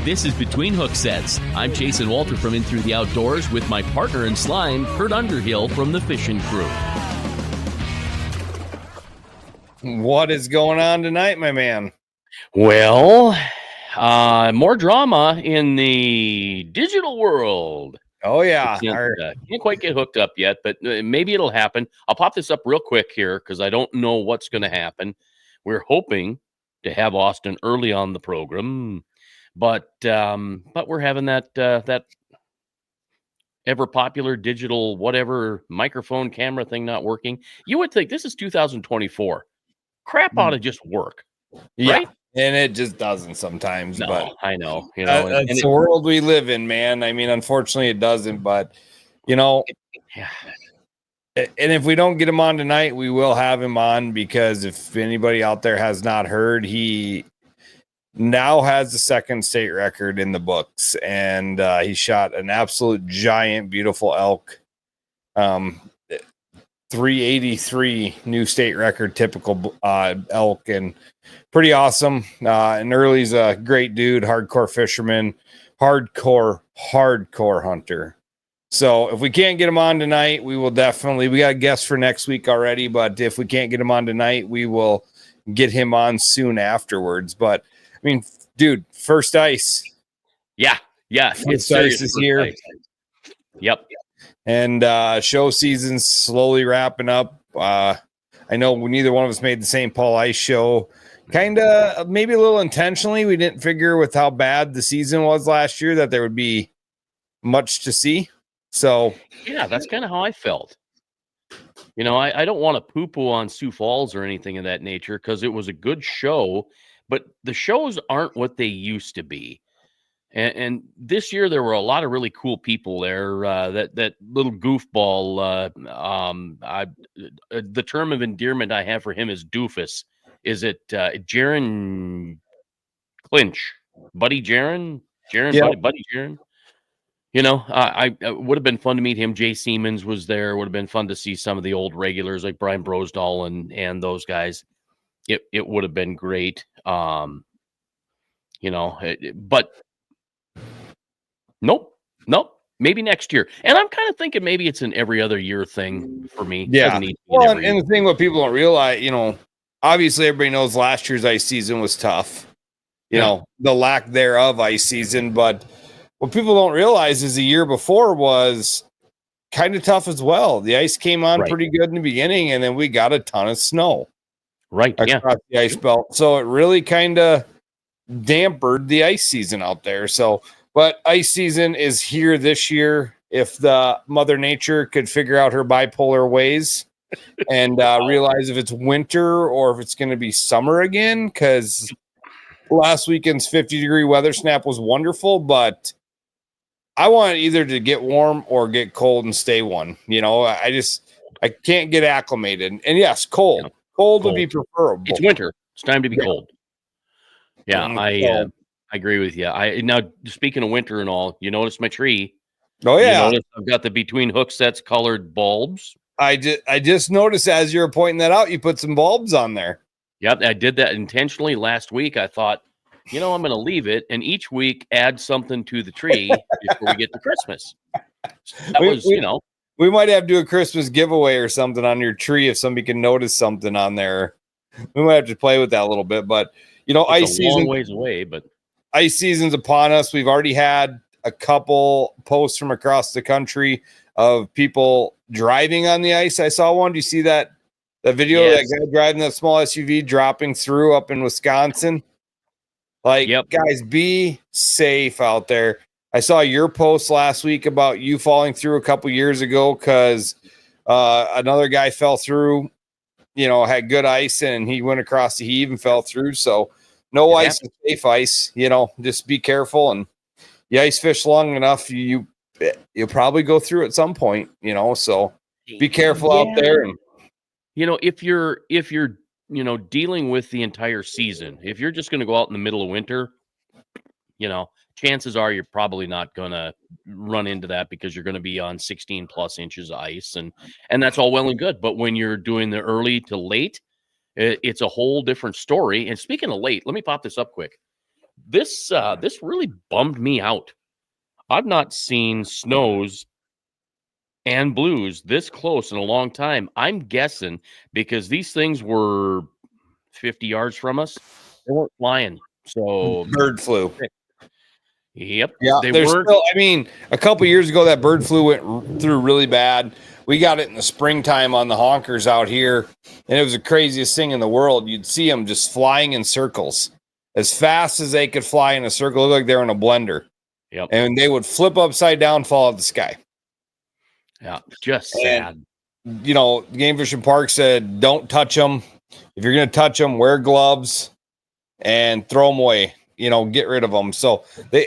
This is Between Hook Sets. I'm Jason Walter from In Through the Outdoors with my partner in slime, Kurt Underhill from the Fishing Crew. What is going on tonight, my man? Well, more drama in the digital world. Oh, yeah. Can't quite get hooked up yet, but maybe it'll happen. I'll pop this up real quick here because I don't know what's going to happen. We're hoping to have Austin Earley on the program. But we're having that ever popular digital whatever microphone camera thing not working. You would think this is 2024. Crap ought to just work. Yeah, right? And it just doesn't sometimes. No, but I know. You know, it's the world we live in, man. I mean, unfortunately, it doesn't. But you know, yeah. And if we don't get him on tonight, we will have him on because if anybody out there has not heard, he now has the second state record in the books, and he shot an absolute giant, beautiful elk. 383 new state record, typical elk, and pretty awesome. And Earley's a great dude, hardcore fisherman, hardcore hunter. So if we can't get him on tonight, we will definitely, we got a guest for next week already, but if we can't get him on tonight, we will get him on soon afterwards. But I mean, dude, first ice. Yeah. First ice this year. Ice. Yep. And show season's slowly wrapping up. I know neither one of us made the St. Paul Ice Show. Kind of, maybe a little intentionally. We didn't figure with how bad the season was last year that there would be much to see. So yeah, that's kind of how I felt. You know, I don't want to poo-poo on Sioux Falls or anything of that nature because it was a good show. But the shows aren't what they used to be. And this year there were a lot of really cool people there. That little goofball, the term of endearment I have for him is doofus. Is it Jaron Clinch? Buddy Jaron? Yep. Buddy Jaron? You know, I would have been fun to meet him. Jay Siemens was there. Would have been fun to see some of the old regulars like Brian Brosdahl and those guys. It would have been great. You know, but nope. Maybe next year. And I'm kind of thinking maybe it's an every other year thing for me. Yeah. Well, and the thing what people don't realize, you know, obviously everybody knows last year's ice season was tough. You know, the lack thereof ice season. But what people don't realize is the year before was kind of tough as well. The ice came on pretty good in the beginning, and then we got a ton of snow. Across the ice belt. So it really kind of dampened the ice season out there. So, but ice season is here this year. If the Mother Nature could figure out her bipolar ways and realize if it's winter or if it's going to be summer again, because last weekend's 50-degree weather snap was wonderful, but I want either to get warm or get cold and stay one. You know, I can't get acclimated. And yes, cold. Yeah. Cold would be preferable. It's winter. It's time to be cold. Yeah, I agree with you. Now speaking of winter and all, you notice my tree. Oh yeah, you notice I've got the Between Hook Sets colored bulbs. I just noticed as you were pointing that out, you put some bulbs on there. Yep, I did that intentionally last week. I thought, you know, I'm going to leave it and each week add something to the tree before we get to Christmas. That was, you know. We might have to do a Christmas giveaway or something on your tree if somebody can notice something on there. We might have to play with that a little bit, but you know, it's ice season, long ways away, but ice season's upon us. We've already had a couple posts from across the country of people driving on the ice. I saw one. Do you see that video of that guy driving that small SUV dropping through up in Wisconsin? Like, guys, be safe out there. I saw your post last week about you falling through a couple years ago because another guy fell through, you know, had good ice and he went across the heave and fell through. So no ice is safe ice, you know, just be careful. And you ice fish long enough, you'll probably go through at some point, you know, so be careful out there. And you know, if you're, you know, dealing with the entire season, if you're just going to go out in the middle of winter, you know, chances are you're probably not going to run into that because you're going to be on 16 plus inches of ice and that's all well and good. But when you're doing the early to late it's a whole different story. And speaking of late, let me pop this up quick. This really bummed me out. I've not seen snows and blues this close in a long time. I'm guessing because these things were 50 yards from us, they weren't flying. So Bird flu. Yep. Yeah, They there's weren't. still, I mean, a couple years ago that bird flu went through really bad. We got it in the springtime on the honkers out here, and it was the craziest thing in the world. You'd see them just flying in circles as fast as they could fly in a circle. It looked like they were in a blender. Yep. And they would flip upside down, fall out of the sky. Yeah, just sad. And, you know, Game Fish and Park said, don't touch them. If you're going to touch them, wear gloves and throw them away. You know, get rid of them. So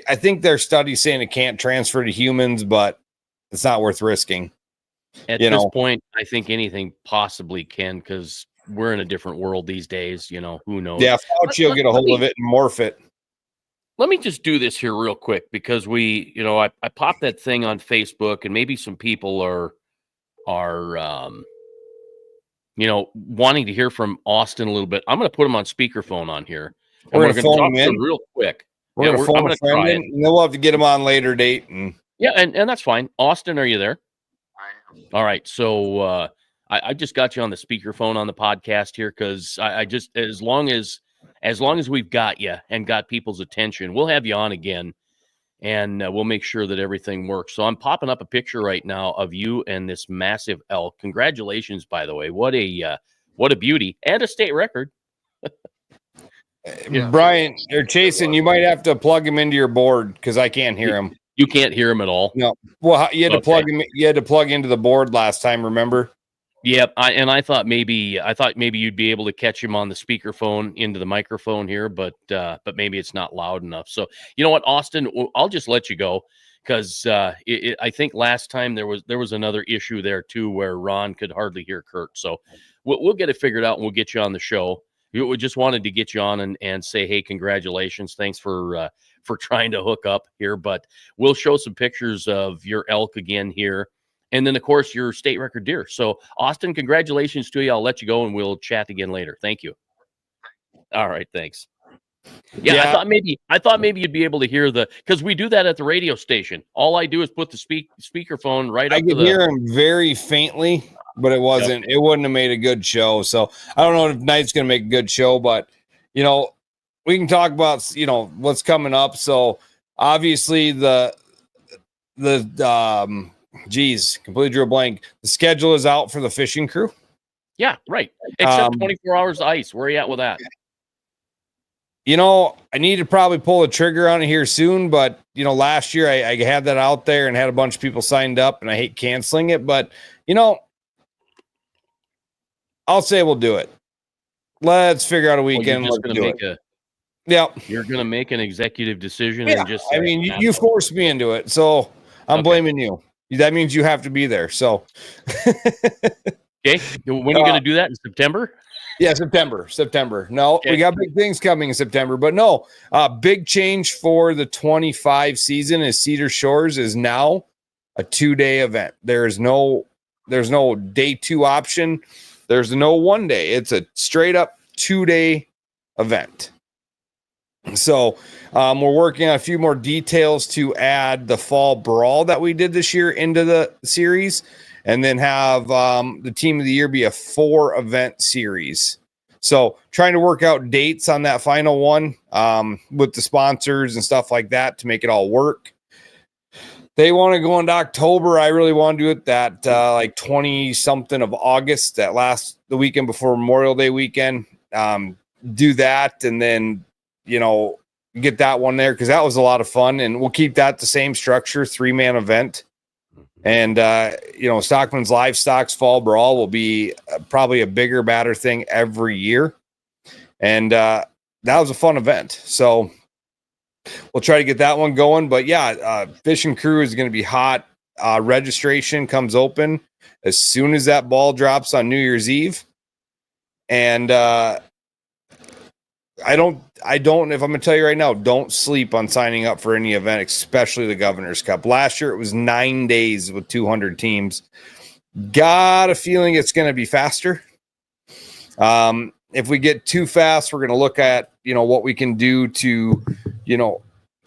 I think their study's saying it can't transfer to humans, but it's not worth risking. At this point, I think anything possibly can, because we're in a different world these days. You know, who knows? Yeah, Fauci will get a hold of it and morph it. Let me just do this here real quick, because I popped that thing on Facebook, and maybe some people are wanting to hear from Austin a little bit. I'm going to put him on speakerphone on here. We're going to phone him in real quick. We're going to phone a friend in, and then we'll have to get him on later date. And that's fine. Austin, are you there? I am. All right. So I just got you on the speakerphone on the podcast here, because I just, as long as we've got you and got people's attention, we'll have you on again, and we'll make sure that everything works. So I'm popping up a picture right now of you and this massive elk. Congratulations, by the way. What a beauty, and a state record. Yeah. Brian or Chasen, you might have to plug him into your board, because I can't hear him. You can't hear him at all. No. Well, you had to plug him. You had to plug into the board last time. Remember? Yep. I thought maybe you'd be able to catch him on the speakerphone into the microphone here, but maybe it's not loud enough. So you know what, Austin, I'll just let you go, because I think last time there was another issue there too, where Ron could hardly hear Kurt. So we'll get it figured out, and we'll get you on the show. We just wanted to get you on and say, hey, congratulations. Thanks for trying to hook up here. But we'll show some pictures of your elk again here. And then, of course, your state record deer. So, Austin, congratulations to you. I'll let you go, and we'll chat again later. Thank you. All right. Thanks. Yeah. I thought maybe you'd be able to hear because we do that at the radio station. All I do is put the speakerphone right up to the... I could hear him very faintly, but it wasn't. Yep. It wouldn't have made a good show. So I don't know if tonight's going to make a good show, but we can talk about what's coming up. So obviously completely drew a blank. The schedule is out for the fishing crew. Yeah, right. Except 24 hours of ice. Where are you at with that? I need to probably pull a trigger on it here soon, but last year I had that out there and had a bunch of people signed up, and I hate canceling it, but I'll say we'll do it. Let's figure out a weekend. You're going to make an executive decision. Yeah, and just say, you forced me into it, so I'm blaming you. That means you have to be there. So, okay. When are you going to do that, in September? Yeah, September. No, we got big things coming in September, but no, big change for the 25 season is Cedar Shores is now a 2-day event. There's no day 2 option. There's no 1 day. It's a straight up 2-day event. So we're working on a few more details to add the fall brawl that we did this year into the series, and then have the team of the year be a 4-event series. So trying to work out dates on that final one with the sponsors and stuff like that to make it all work. They want to go into October. I really want to do it that like 20 something of August, the weekend before Memorial Day weekend. Do that, and then get that one there, because that was a lot of fun, and we'll keep that the same structure, 3-man event. And Stockman's Livestock's Fall Brawl will be probably a bigger, badder thing every year, and that was a fun event. So we'll try to get that one going. But yeah, fishing crew is going to be hot. Registration comes open as soon as that ball drops on New Year's Eve, and I don't, if I'm going to tell you right now, don't sleep on signing up for any event, especially the Governor's Cup. Last year, it was 9 days with 200 teams. Got a feeling it's going to be faster. if we get too fast, we're going to look at, what we can do to,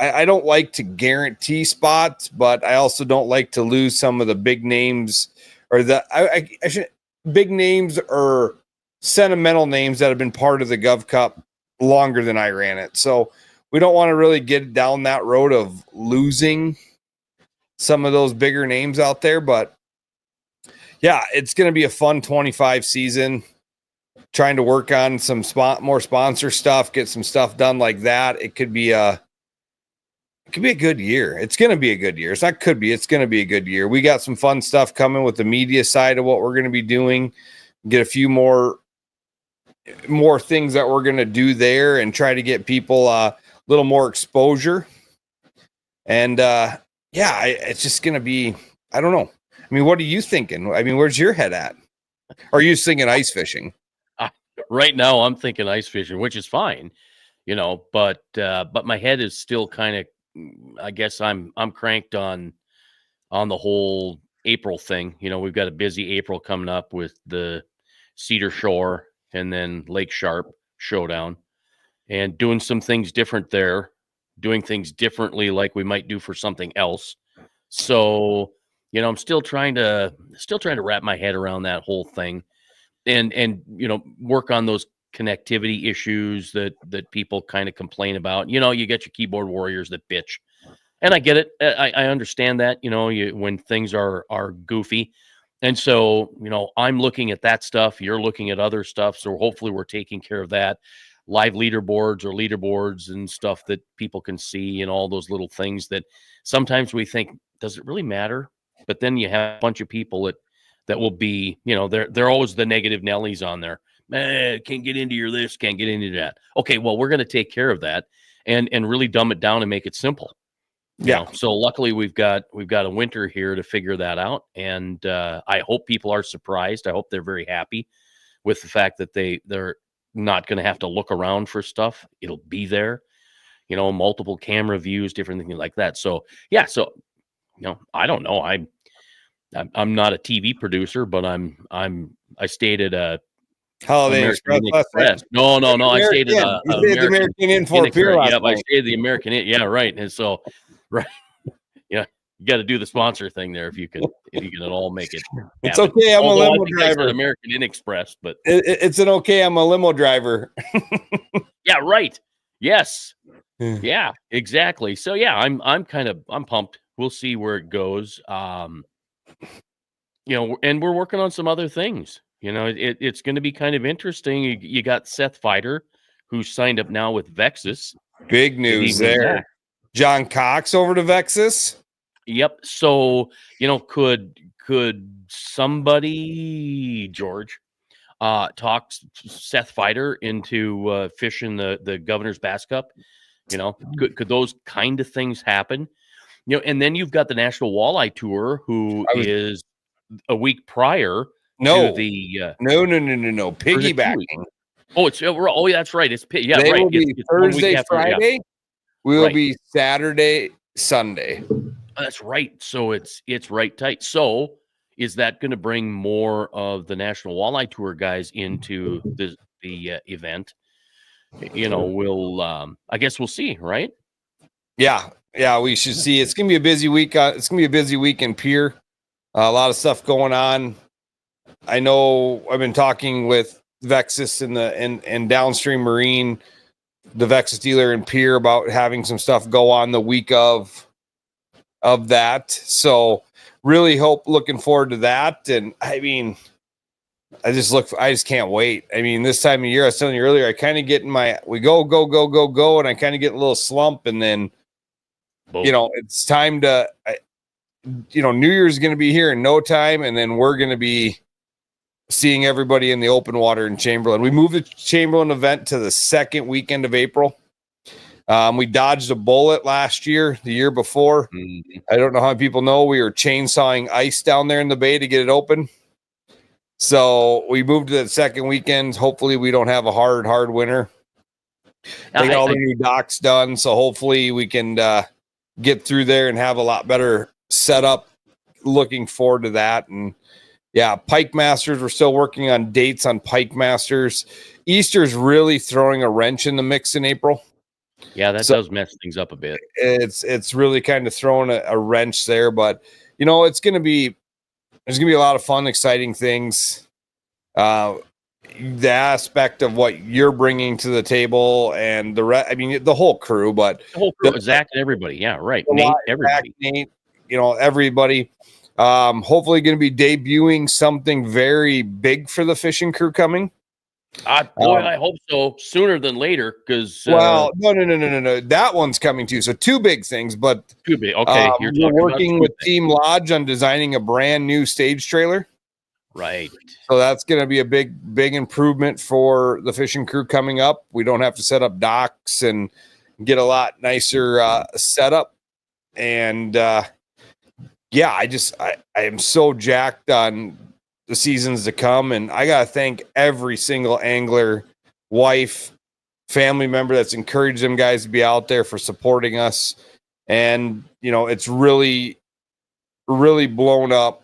I don't like to guarantee spots, but I also don't like to lose some of the big names or big names or sentimental names that have been part of the Gov Cup longer than I ran it. So we don't want to really get down that road of losing some of those bigger names out there, but yeah, it's going to be a fun 25 season. Trying to work on some more sponsor stuff, get some stuff done like that. It could be a good year. It's going to be a good year. It's not could be. It's going to be a good year. We got some fun stuff coming with the media side of what we're going to be doing. Get a few more things that we're going to do there and try to get people a little more exposure. And it's just going to be. I don't know. I mean, what are you thinking? I mean, where's your head at? Are you thinking ice fishing? Right now, I'm thinking ice fishing, which is fine, but my head is still kind of. I guess I'm cranked on the whole April thing. We've got a busy April coming up with the Cedar Shore and then Lake Sharp showdown, and doing some things different there, doing things differently like we might do for something else. So, I'm still trying to wrap my head around that whole thing, and work on those connectivity issues that people kind of complain about. You get your keyboard warriors that bitch, and I get it. I understand that. When things are goofy, and so I'm looking at that stuff. You're looking at other stuff. So hopefully we're taking care of that. Live leaderboards and stuff that people can see, and all those little things that sometimes we think, does it really matter? But then you have a bunch of people that will be, they're always the negative Nellies on there. Can't get into your this, can't get into that. Okay, well, we're going to take care of that and really dumb it down and make it simple. Yeah. So luckily we've got a winter here to figure that out, and I hope people are surprised. I hope they're very happy with the fact that they're not going to have to look around for stuff. It'll be there, multiple camera views, different things like that. So yeah, I don't know. I'm not a TV producer, but I stayed at a Holiday Express. No. I stayed at the American Inn for Pier last night. I stayed at the American Inn. Yeah, right. And so, right. Yeah, you got to do the sponsor thing there if you can at all make it. It's okay. I'm a limo driver. American Inn Express, but it's an okay. I'm a limo driver. Yeah, right. Yes. Yeah, exactly. So yeah, I'm pumped. We'll see where it goes. And we're working on some other things. It's going to be kind of interesting. You got Seth Fighter, who signed up now with Vexus. Big news there. John Cox over to Vexus. Yep. So, could somebody, George, talk Seth Fighter into fishing the Governor's Bass Cup? Could those kind of things happen? And then you've got the National Walleye Tour, who is a week prior to the no piggybacking. That's right. It's they will be Thursday, Friday. Yeah. We will be Saturday, Sunday. That's right. So it's right tight. So is that going to bring more of the National Walleye Tour guys into the event? We'll I guess we'll see, right? Yeah, we should see. It's gonna be a busy week. It's gonna be a busy week in Pier. A lot of stuff going on. I know I've been talking with Vexus and Downstream Marine, the Vexus dealer in Pier, about having some stuff go on the week of that. So really looking forward to that. And I mean, I just can't wait. I mean, this time of year, I was telling you earlier, I kind of get we go, and I kind of get a little slump, and then, it's time to, New Year's is going to be here in no time, and then we're going to be seeing everybody in the open water in Chamberlain. We moved the Chamberlain event to the second weekend of April. We dodged a bullet last year, the year before. Mm-hmm. I don't know how many people know we were chainsawing ice down there in the bay to get it open. So we moved to the second weekend. Hopefully we don't have a hard winter. They got all the new docks done. So hopefully we can get through there and have a lot better setup. Looking forward to that. And Yeah, Pike Masters. We're still working on dates on Pike Masters. Easter's really throwing a wrench in the mix in April. Yeah, that does mess things up a bit. It's really kind of throwing a wrench there, but there's gonna be a lot of fun, exciting things. The aspect of what you're bringing to the table and the whole crew, but The whole crew, Zach and everybody. Yeah, right. Nate, everybody. Zach, Nate, everybody. Hopefully going to be debuting something very big for the fishing crew coming. Boy, I hope so. Sooner than later, because no. That one's coming too. So 2 big things, but too big. Okay, we're working with Team Lodge on designing a brand new stage trailer. Right. So that's going to be a big improvement for the fishing crew coming up. We don't have to set up docks and get a lot nicer setup. And I am so jacked on the seasons to come. And I got to thank every single angler, wife, family member that's encouraged them guys to be out there for supporting us. And, it's really, really blown up.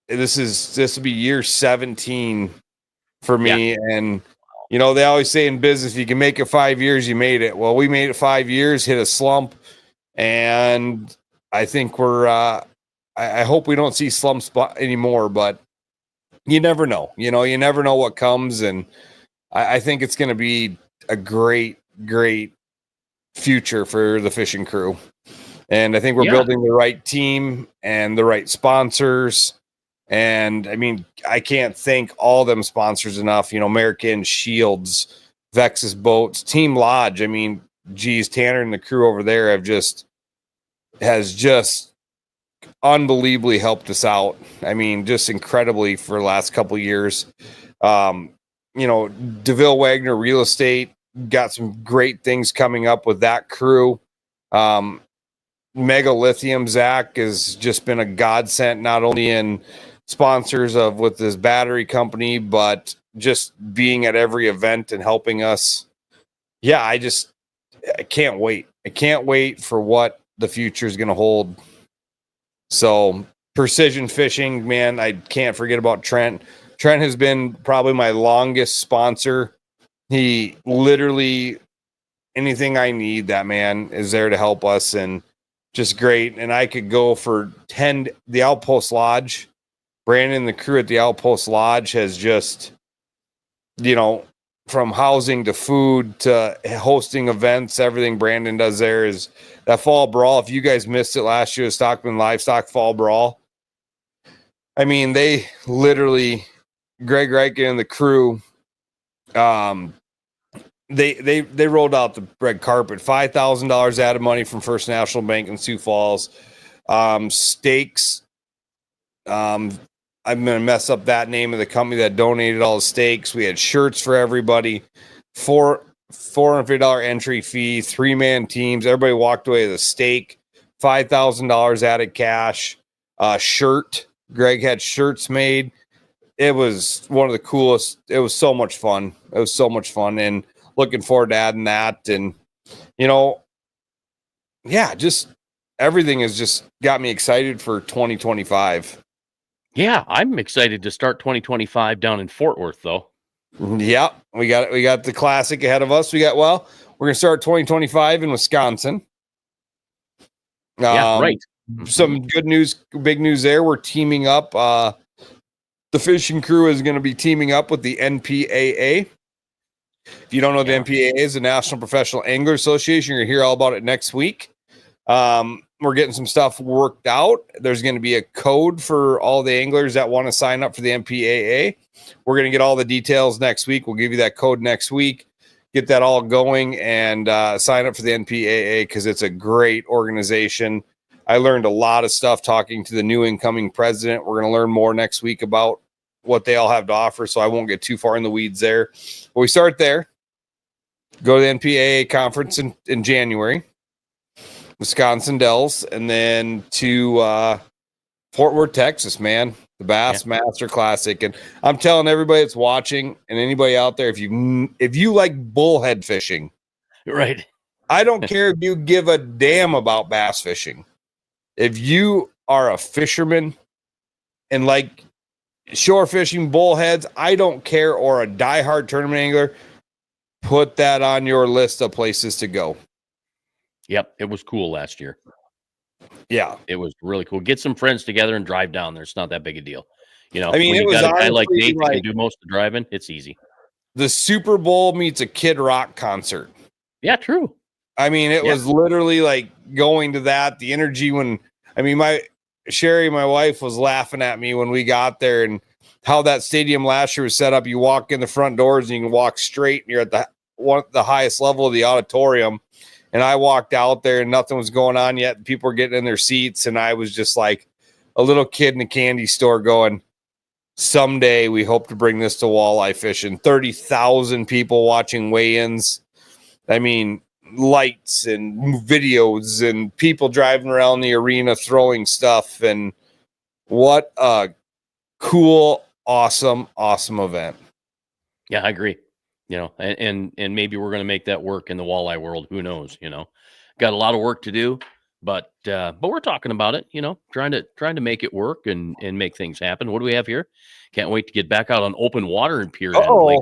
This will be year 17 for me. Yeah. And, they always say in business, if you can make it 5 years, you made it. Well, we made it 5 years, hit a slump. And I think I hope we don't see slumps anymore, but you never know. You never know what comes. And I think it's going to be a great, great future for the fishing crew. And I think we're building the right team and the right sponsors. And I can't thank all them sponsors enough. American Shields, Vexus Boats, Team Lodge. Tanner and the crew over there has just unbelievably helped us out. Just incredibly for the last couple of years. DeVille Wagner Real Estate got some great things coming up with that crew. Mega Lithium, Zach has just been a godsend, not only in sponsors with this battery company, but just being at every event and helping us. Yeah, I can't wait. I can't wait for what the future is going to hold. So Precision Fishing, man, I can't forget about Trent. Trent has been probably my longest sponsor. He literally, anything I need, that man is there to help us, and just great. And I could go for 10, the Outpost Lodge. Brandon and the crew at the Outpost Lodge has just, from housing to food to hosting events, everything Brandon does there is that fall brawl. If you guys missed it last year, Stockman Livestock Fall Brawl. They literally, Greg Reichen and the crew, they rolled out the red carpet. $5,000 out of money from First National Bank in Sioux Falls. Steaks. I'm going to mess up that name of the company that donated all the steaks. We had shirts for everybody, $450 entry fee, 3-man teams. Everybody walked away with a steak, $5,000 added cash, shirt. Greg had shirts made. It was one of the coolest. It was so much fun. And looking forward to adding that. And, just everything has just got me excited for 2025. Yeah, I'm excited to start 2025 down in Fort Worth, though. Yeah, we got the Classic ahead of us. We're going to start 2025 in Wisconsin. Right. Some good news, big news there. We're teaming up. The fishing crew is going to be teaming up with the NPAA. If you don't know, the NPAA is the National Professional Angler Association. You're going to hear all about it next week. We're getting some stuff worked out. There's going to be a code for all the anglers that want to sign up for the NPAA. We're going to get all the details next week. We'll give you that code next week. Get that all going and sign up for the NPAA because it's a great organization. I learned a lot of stuff talking to the new incoming president. We're going to learn more next week about what they all have to offer, so I won't get too far in the weeds there. But we start there. Go to the NPAA conference in January. Wisconsin Dells, and then to Fort Worth, Texas, man, the Bassmaster Classic. And I'm telling everybody that's watching and anybody out there, if you like bullhead fishing, right? I don't care if you give a damn about bass fishing. If you are a fisherman, and like shore fishing, bullheads, I don't care, or a diehard tournament angler, put that on your list of places to go. Yep, it was cool last year. Yeah, it was really cool. Get some friends together and drive down there. It's not that big a deal. You know, I mean, when it you was got a guy like honestly Nate that can do most of the driving, it's easy. The Super Bowl meets a Kid Rock concert. Yeah, true. I mean, it was literally like going to that. The energy when, I mean, Sherry, my wife, was laughing at me when we got there and how that stadium last year was set up. You walk in the front doors and you can walk straight and you're at the highest level of the auditorium. And I walked out there and nothing was going on yet. People were getting in their seats. And I was just like a little kid in a candy store going, someday we hope to bring this to walleye fishing. 30,000 people watching weigh-ins. I mean, lights and videos and people driving around the arena throwing stuff. And what a cool, awesome event. Yeah, I agree. You know, and maybe we're going to make that work in the walleye world. Who knows? You know, got a lot of work to do, but we're talking about it. You know, trying to make it work and make things happen. What do we have here? Can't wait to get back out on open water and pier in Lake Hawaii.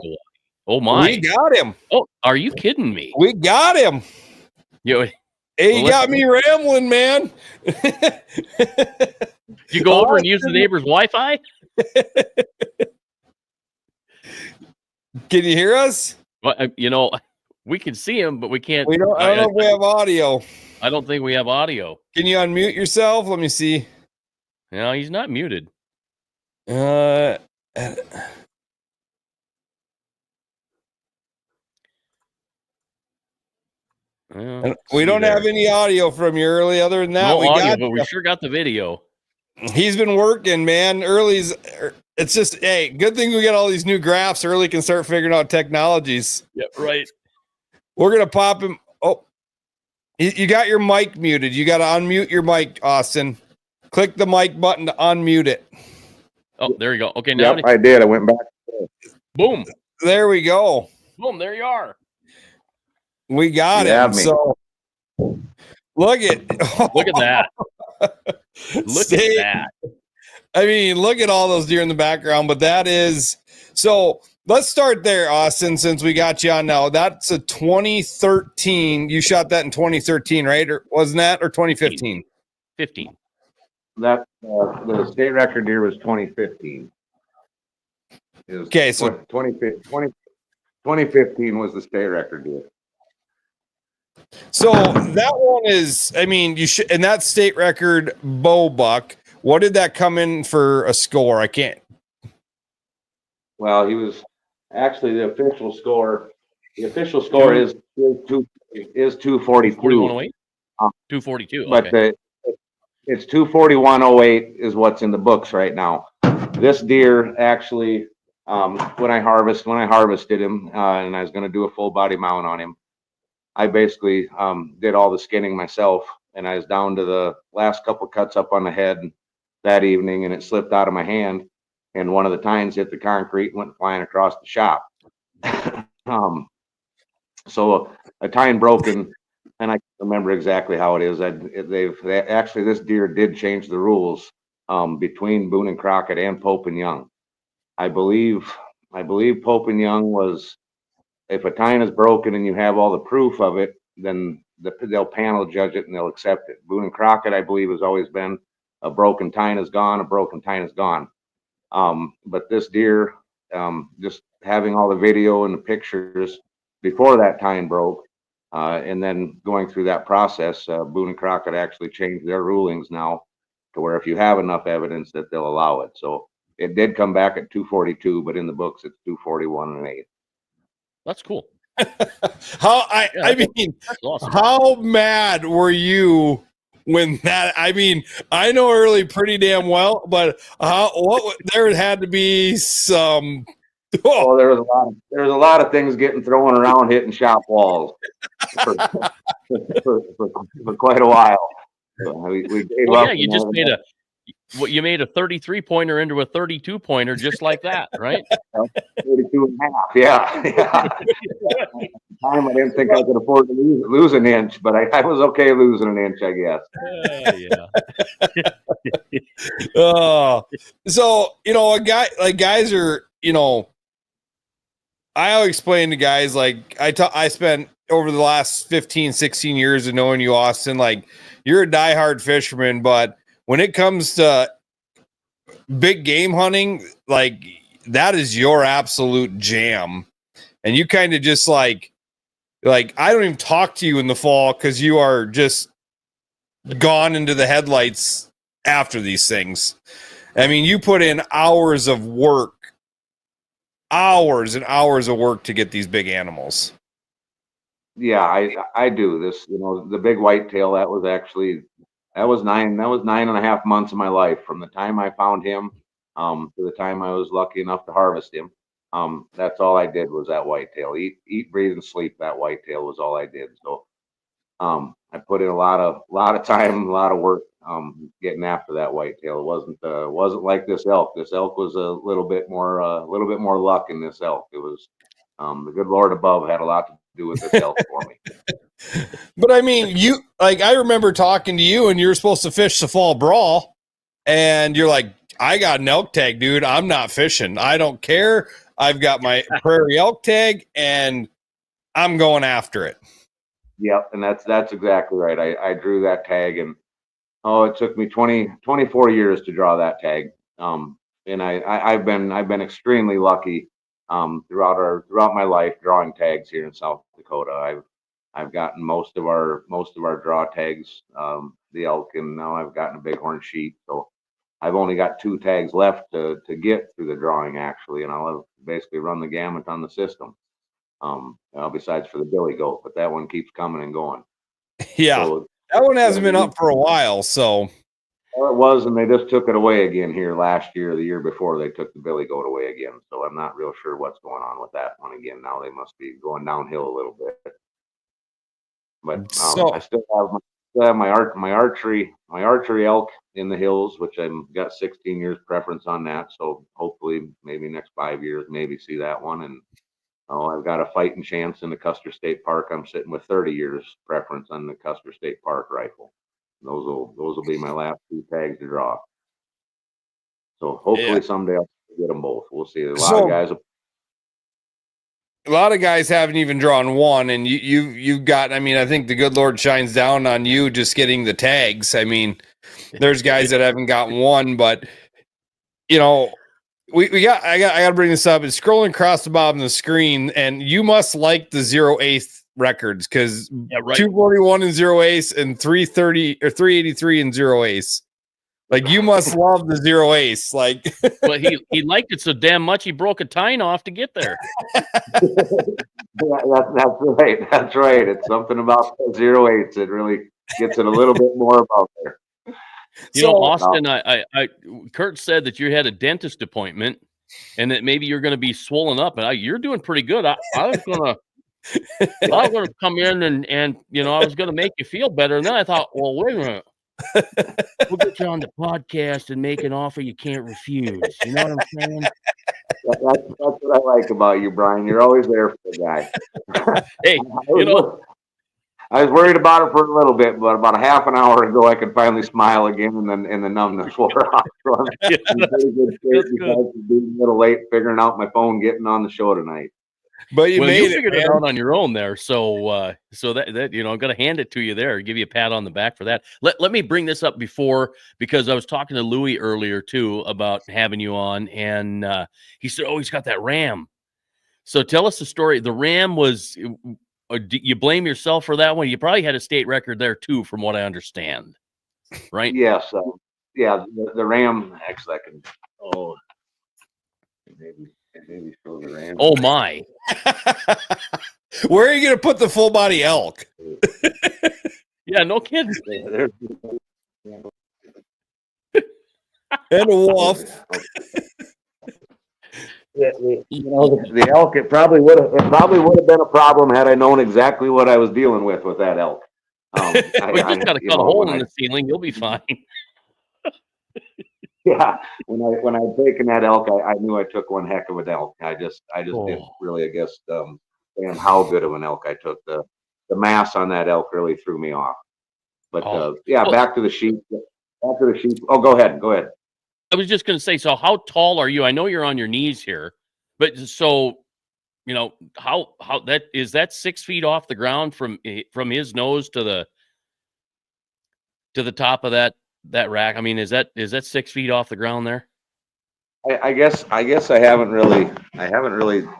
Oh my! We got him. Oh, are you kidding me? We got him. You got me rambling, man. You go over and use the neighbor's Wi-Fi? Can you hear us? Well, you know, we can see him, but we can't. I don't know if we have audio. I don't think we have audio. Can you unmute yourself? Let me see. No, he's not muted. We don't have any audio from you, Early. Other than that, no audio, but we sure got the video. He's been working, man. Early's. It's just, hey, good thing we got all these new graphs. Early can start figuring out technologies. Yep, right. We're gonna pop him. Oh, you got your mic muted. You got to unmute your mic, Austin. Click the mic button to unmute it. Oh, there you go. Okay, now I did. I went back. Boom. There we go. Boom. There you are. We got him. So look at that. Look at that. I mean, look at all those deer in the background, but that is so. Let's start there, Austin, since we got you on now. That's a 2013. You shot that in 2013, right? Or wasn't that, or 2015? 15. That the state record deer was 2015. Okay, so 2015 was the state record deer. So that one is, I mean, and that state record bow buck. What did that come in for a score? I can't. Well, he was actually the official score. The official score is 242. 242. But okay. It's 241.08 is what's in the books right now. This deer actually, when I harvested him, and I was going to do a full body mount on him, I basically did all the skinning myself, and I was down to the last couple cuts up on the head that evening, and it slipped out of my hand, and one of the tines hit the concrete and went flying across the shop. So a tine broken, and I can't remember exactly how it is. Actually, this deer did change the rules between Boone and Crockett and Pope and Young. I believe Pope and Young was, if a tine is broken and you have all the proof of it, then they'll panel judge it and they'll accept it. Boone and Crockett, I believe, has always been a broken tine is gone, a broken tine is gone. But this deer, just having all the video and the pictures before that tine broke, and then going through that process, Boone and Crockett actually changed their rulings now to where if you have enough evidence that they'll allow it. So it did come back at 242, but in the books it's 241.08. That's cool. I mean, awesome. How mad were when that? I mean, I know Early pretty damn well, but there had to be some. Oh, there was a lot of things getting thrown around, hitting shop walls for quite a while. So you just made you made a 33 pointer into a 32 pointer just like that, right? 32 and a half. Yeah. time, I didn't think I could afford to lose an inch, but I was okay losing an inch, I guess. Yeah. So, a guy like guys are, I always explain to guys, like I spent over the last 15, 16 years of knowing you, Austin, like you're a diehard fisherman, but when it comes to big game hunting, like that is your absolute jam. And you kind of just like I don't even talk to you in the fall because you are just gone into the headlights after these things. I mean, you put in hours and hours of work to get these big animals. Yeah, I do this. The big whitetail, that was 9.5 months of my life from the time I found him to the time I was lucky enough to harvest him. That's all I did was that whitetail. Eat, breathe, and sleep. That whitetail was all I did. So I put in a lot of time, a lot of work getting after that whitetail. It wasn't like this elk. This elk was a little bit more luck in this elk. It was the good Lord above had a lot to do with this elk for me. But I mean, I remember talking to you, and you were supposed to fish the fall brawl, and you're like, I got an elk tag, dude. I'm not fishing. I don't care. I've got my prairie elk tag, and I'm going after it. Yep, and that's exactly right. I drew that tag, and it took me 24 years to draw that tag. And I've been extremely lucky throughout my life drawing tags here in South Dakota. I've gotten most of our draw tags, the elk, and now I've gotten a bighorn sheep. So I've only got 2 tags left to get through the drawing actually, and I'll have basically run the gamut on the system. Besides for the billy goat, but that one keeps coming and going. Yeah, so, that one hasn't been up for a while. So well, it was, and they just took it away again here last year, the year before they took the billy goat away again. So I'm not real sure what's going on with that one again. Now they must be going downhill a little bit. But I still have my archery elk in the hills, which I've got 16 years preference on that. So hopefully, maybe next 5 years, maybe see that one. And I've got a fighting chance in the Custer State Park. I'm sitting with 30 years preference on the Custer State Park rifle. Those will be my last 2 tags to draw. So hopefully someday I'll get them both. We'll see. A lot of guys haven't even drawn one, and you've got. I mean, I think the good Lord shines down on you just getting the tags. I mean, there's guys that haven't gotten one, but I got to bring this up. It's scrolling across the bottom of the screen, and you must like the 0/8 records because 241 and 0/8 and 330 or 383 and 0/8. Like you must love the 0/8. Like, well, he liked it so damn much he broke a tine off to get there. That's right. That's right. It's something about the 0/8s. It really gets it a little bit more about there. Austin, Kurt said that you had a dentist appointment and that maybe you're going to be swollen up, and you're doing pretty good. I was going to come in and I was going to make you feel better. And then I thought, well, wait a minute. We'll get you on the podcast and make an offer you can't refuse. You know what I'm saying? That's what I like about you, Brian. You're always there for the guy. Hey, I was worried about it for a little bit, but about a half an hour ago, I could finally smile again, and the numbness wore off. So I'm in pretty good shape because being a little late figuring out my phone getting on the show tonight. But you figured it out on your own there, so that I'm going to hand it to you there, give you a pat on the back for that. Let me bring this up because I was talking to Louie earlier too about having you on, and he said, "Oh, he's got that ram." So tell us the story. The ram was. Do you blame yourself for that one? You probably had a state record there too, from what I understand, right? Yes. The ram. Actually, I can. Maybe show the ram. Oh my! Where are you going to put the full body elk? Yeah, no kidding. And a wolf. The elk. It probably would have been a problem had I known exactly what I was dealing with that elk. You just got to cut a hole in the ceiling. You'll be fine. Yeah, when I had taken that elk, I knew I took one heck of an elk. I just didn't really, I guess, understand how good of an elk I took. The mass on that elk really threw me off. But yeah, back to the sheep. Back to the sheep. Oh, go ahead. Go ahead. I was just going to say, so how tall are you? I know you're on your knees here, but so, how that is that 6 feet off the ground from his nose to the top of that rack? I mean, is that 6 feet off the ground there? I guess I haven't really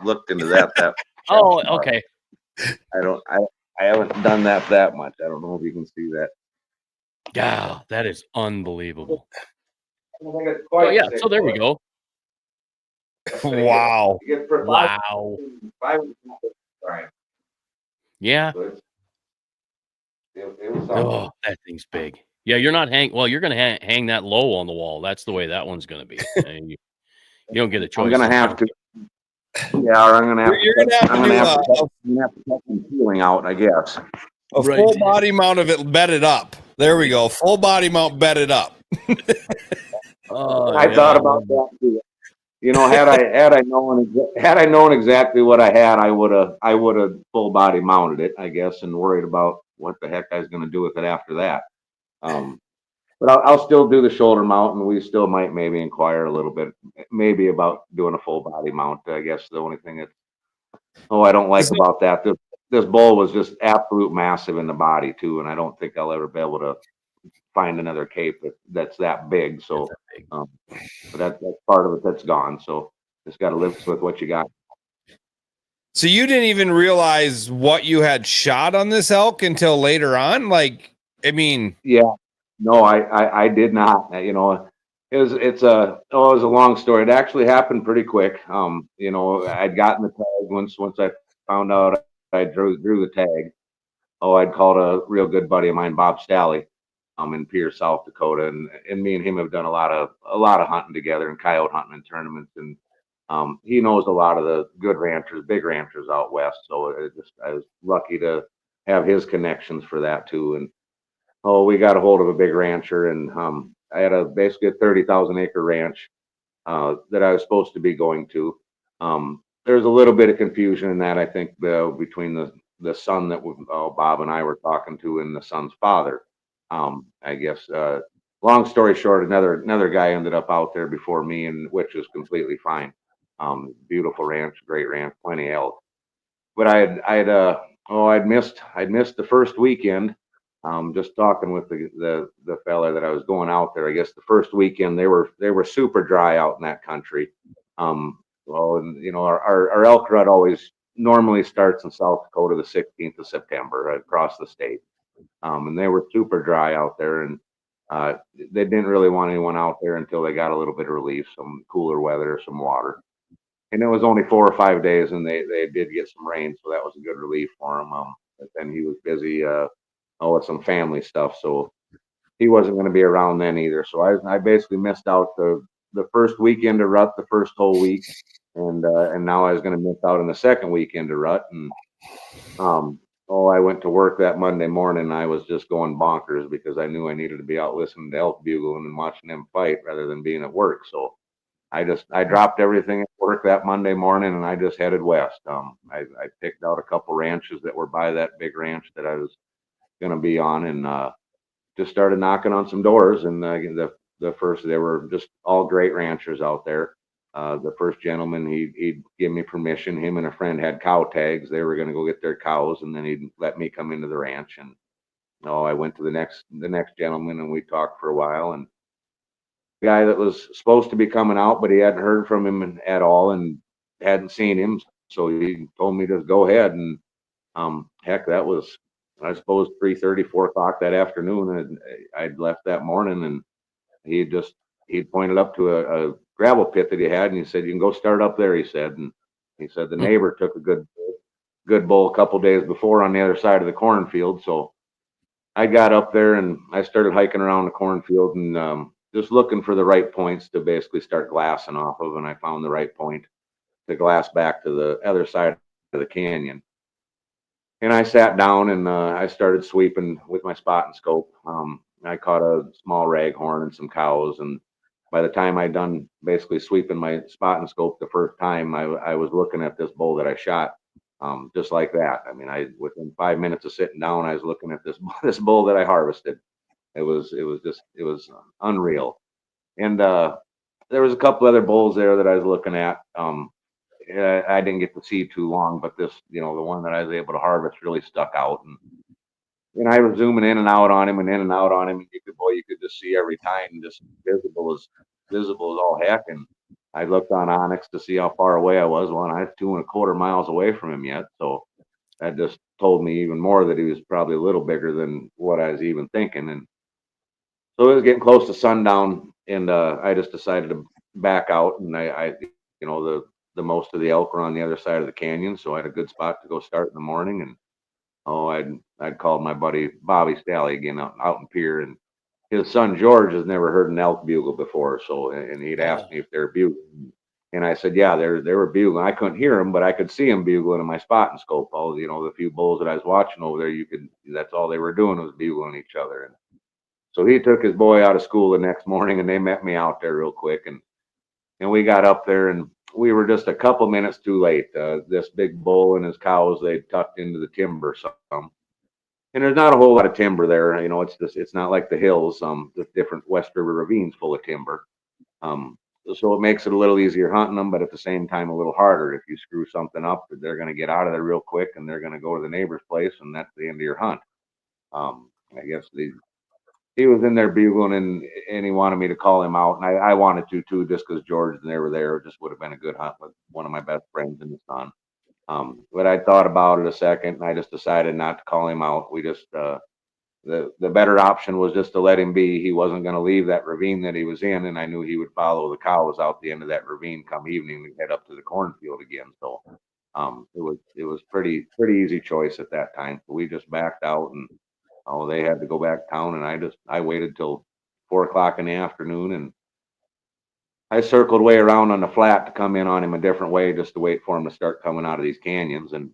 looked into that. Oh, okay. I haven't done that much. I don't know if you can see that. Yeah, that is unbelievable. Oh yeah, so there we go. Wow. Wow. Yeah. Oh, that thing's big. Yeah, you're not you're going to hang that low on the wall. That's the way that one's going to be. You don't get a choice. I'm going to have to. Yeah, or I'm going to have to cut some peeling out, I guess. A full body mount of it bedded up. There we go. Full body mount bedded up. I thought about that too. Had I known exactly what I had, I would have full body mounted it, I guess, and worried about what the heck I was going to do with it after that. But I'll still do the shoulder mount, and we still might maybe inquire a little bit, maybe about doing a full body mount. I guess the only thing I don't like about that, this bull was just absolute massive in the body too, and I don't think I'll ever be able to find another cape that's that big. So, but that's part of it that's gone. So just got to live with what you got. So you didn't even realize what you had shot on this elk until later on? Like, I mean, yeah, no, I did not. It was a long story. It actually happened pretty quick. I'd gotten the tag once I found out I drew the tag. I'd called a real good buddy of mine, Bob Stalley, in Pierce, South Dakota, and me and him have done a lot of hunting together and coyote hunting and tournaments, and he knows a lot of the good ranchers, big ranchers out west. So I was lucky to have his connections for that too. And we got a hold of a big rancher, and I had basically a 30,000 acre ranch that I was supposed to be going to. There's a little bit of confusion in that, I think, between the son that Bob and I were talking to and the son's father. I guess, long story short, another guy ended up out there before me, and which was completely fine. Beautiful ranch, great ranch, plenty of elk. But I'd missed the first weekend. Just talking with the fella that I was going out there. I guess the first weekend they were super dry out in that country. Our elk rut always normally starts in South Dakota the 16th of September across the state. And they were super dry out there, and they didn't really want anyone out there until they got a little bit of relief, some cooler weather, some water. And it was only 4 or 5 days, and they did get some rain, so that was a good relief for him. But then he was busy with some family stuff, so he wasn't going to be around then either. So I basically missed out the first weekend of rut, the first whole week, and now I was going to miss out on the second weekend of rut. And I went to work that Monday morning, and I was just going bonkers because I knew I needed to be out listening to elk bugling and watching them fight rather than being at work. So I dropped everything at work that Monday morning, and I just headed west. I picked out a couple ranches that were by that big ranch that I was going to be on, and just started knocking on some doors. And the first, they were just all great ranchers out there. The first gentleman, he'd give me permission. Him and a friend had cow tags. They were going to go get their cows, and then he'd let me come into the ranch. And I went to the next gentleman, and we talked for a while. And the guy that was supposed to be coming out, but he hadn't heard from him at all and hadn't seen him, so he told me to go ahead. And heck, that was, I suppose, 3:30, 4 o'clock that afternoon. And I'd left that morning, and he'd pointed up to a gravel pit that he had, and he said, "You can go start up there," he said. And he said the neighbor took a good bull a couple days before on the other side of the cornfield. So I got up there, and I started hiking around the cornfield, and just looking for the right points to basically start glassing off of. And I found the right point to glass back to the other side of the canyon. And I sat down, and I started sweeping with my spot and scope. I caught a small raghorn and some cows. And by the time I'd done basically sweeping my spot and scope the first time, I was looking at this bull that I shot just like that. I mean, within 5 minutes of sitting down, I was looking at this this bull that I harvested. It was unreal. And there was a couple other bulls there that I was looking at. I didn't get to see too long, but this, the one that I was able to harvest really stuck out. And I was zooming in and out on him and in and out on him. And you could just see every time, just visible as all heck. And I looked on Onyx to see how far away I was. Well, I was 2.25 miles away from him yet. So that just told me even more that he was probably a little bigger than what I was even thinking. And so it was getting close to sundown, and I just decided to back out. And the most of the elk were on the other side of the canyon, so I had a good spot to go start in the morning. And I'd called my buddy Bobby Stalley again out in Pier, and his son George has never heard an elk bugle before. So, and he'd asked me if they're bugling, and I said, yeah, they were bugling. I couldn't hear them, but I could see them bugling in my spotting scope. All the few bulls that I was watching over there, that's all they were doing was bugling each other. And so he took his boy out of school the next morning, and they met me out there real quick, and we got up there, and we were just a couple minutes too late. This big bull and his cows, they tucked into the timber some. And there's not a whole lot of timber there. It's not like the hills, the different West River ravines full of timber. So it makes it a little easier hunting them, but at the same time, a little harder. If you screw something up, they're going to get out of there real quick, and they're going to go to the neighbor's place, and that's the end of your hunt. I guess he was in there bugling, and he wanted me to call him out, and I wanted to too, just because George and they were there. It just would have been a good hunt with one of my best friends and his son. But I thought about it a second, and I just decided not to call him out. We just the better option was just to let him be. He wasn't going to leave that ravine that he was in, and I knew he would follow the cows out the end of that ravine come evening and head up to the cornfield again. So it was pretty easy choice at that time. So we just backed out, and they had to go back town, and I waited till 4 o'clock in the afternoon, and I circled way around on the flat to come in on him a different way, just to wait for him to start coming out of these canyons. And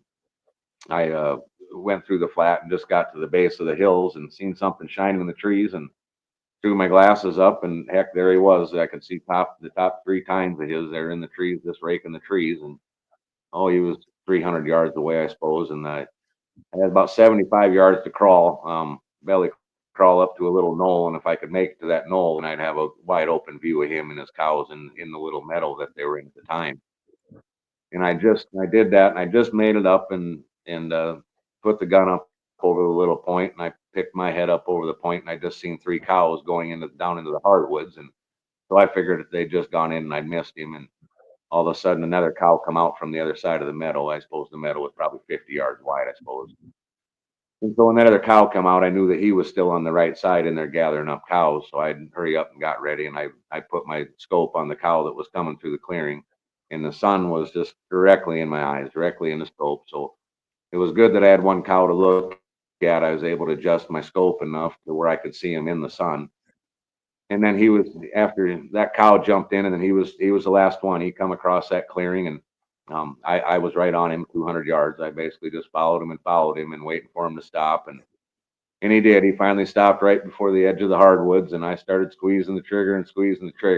I went through the flat and just got to the base of the hills and seen something shining in the trees, and threw my glasses up, and heck, there he was. I could see the top 3 tines of his there in the trees, just raking the trees. And he was 300 yards away, I suppose. And I had about 75 yards to crawl, belly crawl up to a little knoll, and if I could make it to that knoll, then I'd have a wide open view of him and his cows in the little meadow that they were in at the time. And I did that, and I just made it up and put the gun up over the little point, and I picked my head up over the point, and I just seen 3 cows going down into the hardwoods. And so I figured that they'd just gone in and I'd missed him. And all of a sudden another cow come out from the other side of the meadow. I suppose the meadow was probably 50 yards wide, I suppose. And so when that other cow come out, I knew that he was still on the right side in there gathering up cows. So I hurry up and got ready, and I put my scope on the cow that was coming through the clearing, and the sun was just directly in my eyes, directly in the scope. So it was good that I had one cow to look at. I was able to adjust my scope enough to where I could see him in the sun. And then after that cow jumped in, and then he was the last one. He come across that clearing, and I was right on him 200 yards. I basically just followed him and waiting for him to stop. And he did. He finally stopped right before the edge of the hardwoods, and I started squeezing the trigger.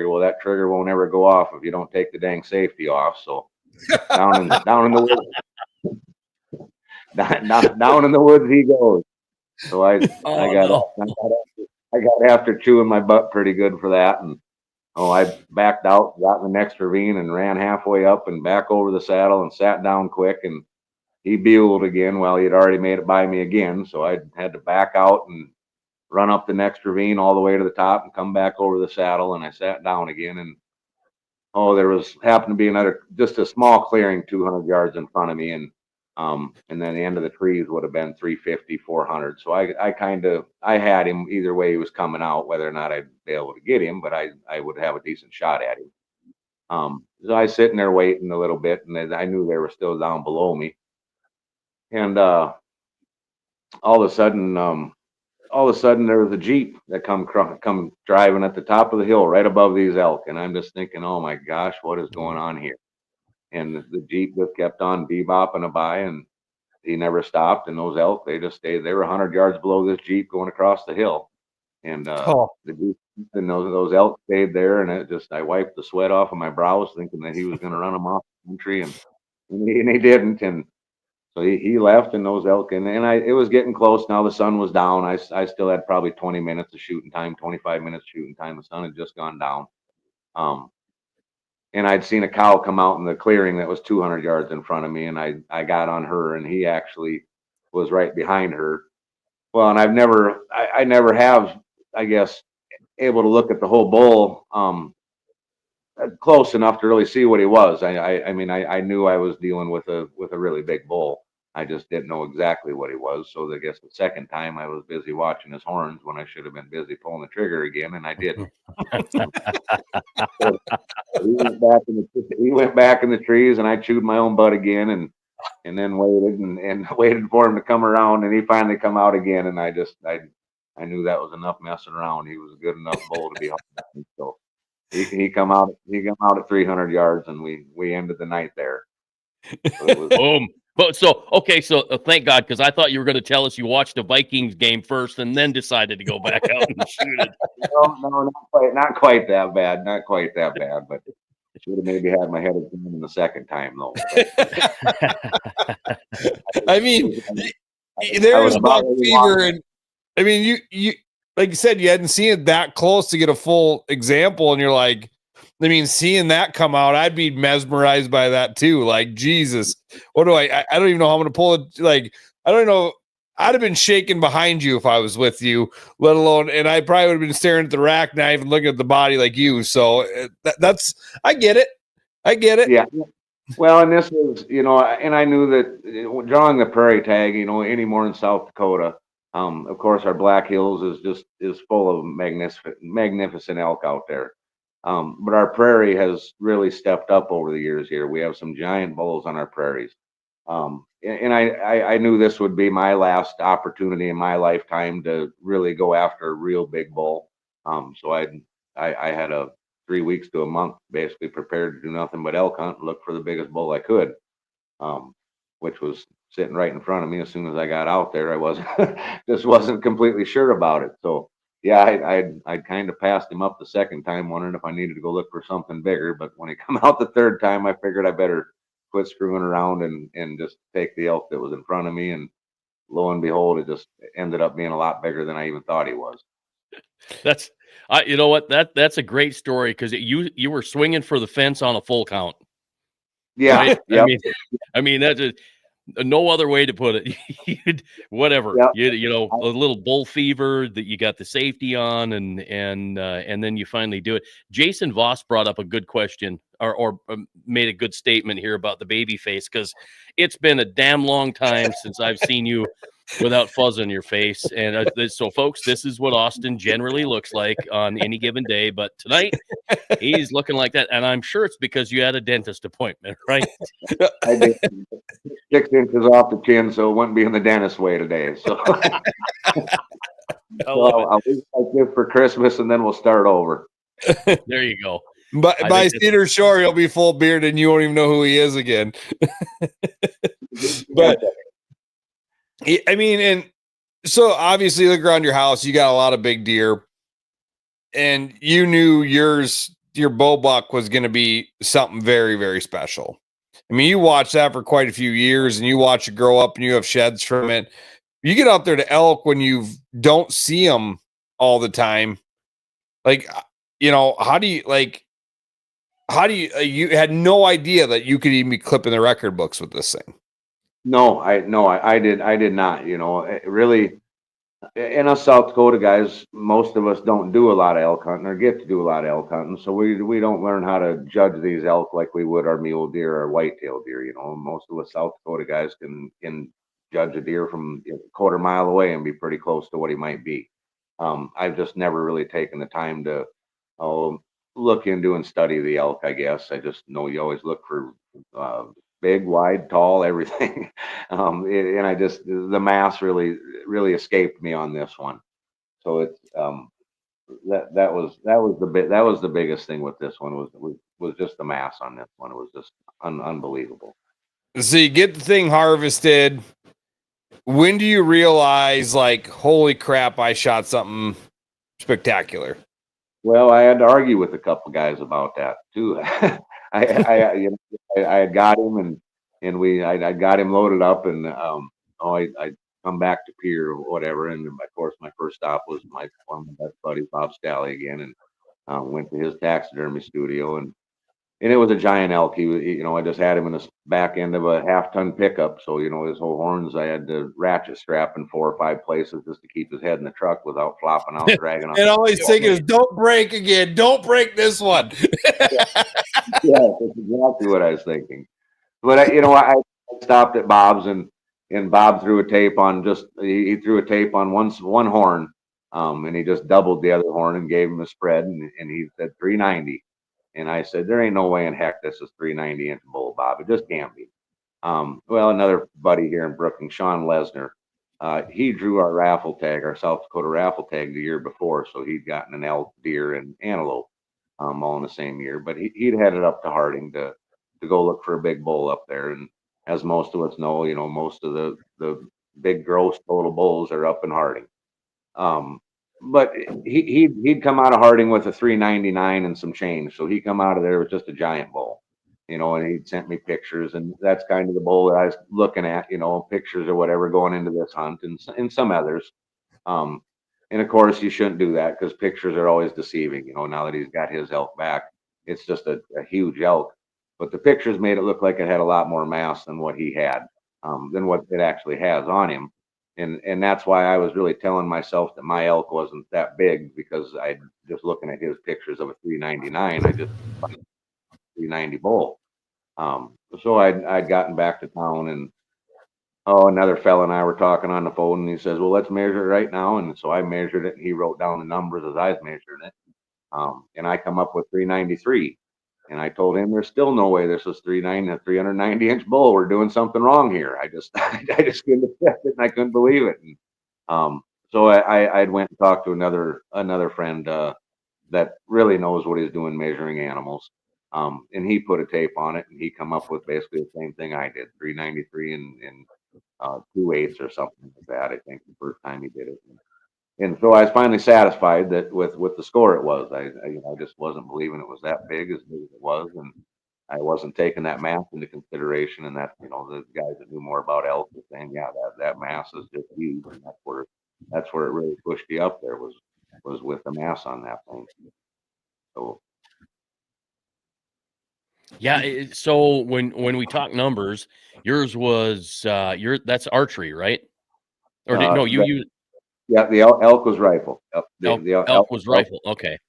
Well, that trigger won't ever go off if you don't take the dang safety off. So down in the woods, down in the woods he goes. So I got after chewing my butt pretty good for that. And I backed out, got in the next ravine, and ran halfway up and back over the saddle and sat down quick. And he bugled again. Well, he had already made it by me again. So I had to back out and run up the next ravine all the way to the top and come back over the saddle. And I sat down again. And there happened to be just a small clearing 200 yards in front of me. And then the end of the trees would have been 350, 400. So I had him either way he was coming out, whether or not I'd be able to get him, but I would have a decent shot at him. So I was sitting there waiting a little bit, and I knew they were still down below me. And all of a sudden there was a Jeep that come driving at the top of the hill right above these elk. And I'm just thinking, oh my gosh, what is going on here? And the Jeep just kept on bebopping by, and he never stopped. And those elk, they just stayed. They were 100 yards below this Jeep going across the hill. And the Jeep and those elk stayed there. And I wiped the sweat off of my brows, thinking that he was going to run them off the country. And he didn't. And So he left, and those elk, and it was getting close. Now the sun was down. I still had probably 20 minutes of shooting time, 25 minutes shooting time. The sun had just gone down. And I'd seen a cow come out in the clearing that was 200 yards in front of me, and I got on her, and he actually was right behind her. Well, and I never have, I guess, able to look at the whole bull close enough to really see what he was. I mean, I knew I was dealing with a really big bull. I just didn't know exactly what he was. So I guess the second time I was busy watching his horns when I should have been busy pulling the trigger again, and I didn't. So he went back in the trees, and I chewed my own butt again, and then waited and waited for him to come around, and he finally come out again, and I knew that was enough messing around. He was a good enough bull to be hunting. So he come out at 300 yards, and we ended the night there. So it was, Boom. But so okay, so thank God, because I thought you were going to tell us you watched the Vikings game first and then decided to go back out and shoot it. no, not quite that bad, but should have maybe had my head in the second time though. I mean, there was buck fever, and I mean, you like you said, you hadn't seen it that close to get a full example, and you're like, I mean, seeing that come out, I'd be mesmerized by that too. Like, Jesus, what do I don't even know how I'm going to pull it. Like, I don't know. I'd have been shaking behind you if I was with you, let alone, and I probably would have been staring at the rack, not even looking at the body like you. So that's, I get it. Yeah. Well, and this is, and I knew that drawing the prairie tag, anymore in South Dakota, of course, our Black Hills is full of magnificent elk out there. But our prairie has really stepped up over the years here. We have some giant bulls on our prairies. And I knew this would be my last opportunity in my lifetime to really go after a real big bull. So I had 3 weeks to a month basically prepared to do nothing but elk hunt and look for the biggest bull I could, which was sitting right in front of me. As soon as I got out there, I wasn't completely sure about it. So yeah, I kind of passed him up the second time, wondering if I needed to go look for something bigger. But when he come out the third time, I figured I better quit screwing around and just take the elk that was in front of me. And lo and behold, it just ended up being a lot bigger than I even thought he was. That's, you know what, that's a great story, because you were swinging for the fence on a full count. Yeah, right? Yep. I mean that's no other way to put it. Whatever, Yep. a little bull fever that you got the safety on, and then you finally do it. Jason Voss brought up a good question, or made a good statement here about the baby face, because it's been a damn long time since I've seen you without fuzz on your face. And so folks, this is what Austin generally looks like on any given day, but tonight he's looking like that, and I'm sure it's because you had a dentist appointment, right? I did 6 inches off the chin, so it wouldn't be in the dentist way today. So I'll leave like this for Christmas, and then we'll start over. There you go. But by Cedar Shore, he'll be full beard, and you won't even know who he is again. But I mean, and so obviously, look around your house. You got a lot of big deer, and you knew your bow buck was going to be something very, very special. I mean, you watched that for quite a few years, and you watch it grow up, and you have sheds from it. You get out there to elk when you don't see them all the time. Like, how do you you had no idea that you could even be clipping the record books with this thing? No, I did not. Really, and us South Dakota guys, most of us don't do a lot of elk hunting or get to do a lot of elk hunting, so we don't learn how to judge these elk like we would our mule deer or whitetail deer. Most of us South Dakota guys can judge a deer from a quarter mile away and be pretty close to what he might be. I've just never really taken the time to look into and study the elk. I guess I just know you always look for big, wide, tall, everything. And I just, the mass really escaped me on this one. So it's that was the biggest thing with this one was just the mass on this one. It was just unbelievable. So you get the thing harvested. When do you realize, like, holy crap, I shot something spectacular? Well, I had to argue with a couple guys about that too. I had got him, and and I got him loaded up, and I come back to Pier or whatever, and of course my first stop was one of my best buddies, Bob Stalley again, and went to his taxidermy studio, and it was a giant elk. He was, I just had him in the back end of a 1/2-ton pickup, so his whole horns I had to ratchet strap in 4 or 5 places just to keep his head in the truck without flopping out, dragging off. And all he's thinking is, "Don't break again! Don't break this one!" Yeah, that's exactly what I was thinking. But I stopped at Bob's, and Bob threw a tape on he threw a tape on one horn, and he just doubled the other horn and gave him a spread, and he said 390, and I said, there ain't no way in heck this is 390-inch bull, Bob. It just can't be. Well, another buddy here in Brookings, Sean Lesner, he drew our raffle tag, our South Dakota raffle tag the year before, so he'd gotten an elk, deer, and antelope all in the same year. But he'd headed up to Harding to go look for a big bull up there. And as most of us know, most of the big gross total bulls are up in Harding. But he'd come out of Harding with a 399 and some change. So he come out of there with just a giant bull, and he'd sent me pictures, and that's kind of the bull that I was looking at, pictures or whatever going into this hunt, and some others. And of course, you shouldn't do that because pictures are always deceiving. Now that he's got his elk back, it's just a huge elk. But the pictures made it look like it had a lot more mass than what he had, than what it actually has on him. And that's why I was really telling myself that my elk wasn't that big, because I just looking at his pictures of a 399, I just 390 bull. So I'd gotten back to town, and another fella and I were talking on the phone, and he says, well, let's measure it right now. And so I measured it, and he wrote down the numbers as I was measuring it. And I come up with 393. And I told him, there's still no way this is 390-inch bull. We're doing something wrong here. I just couldn't accept it, and I couldn't believe it. And so I went and talked to another friend that really knows what he's doing measuring animals. And he put a tape on it, and he come up with basically the same thing I did, 393 and 2/8 or something like that. I think the first time he did it. And so I was finally satisfied that with the score it was. I just wasn't believing it was that big as it was, and I wasn't taking that mass into consideration. And that the guys that knew more about elk were saying, yeah, that mass is just huge, and that's where it really pushed you up there was with the mass on that thing. So yeah. So when we talk numbers, yours was that's archery, right? Or no, you used. Yeah, the elk was rifle. The elk was rifle. Okay.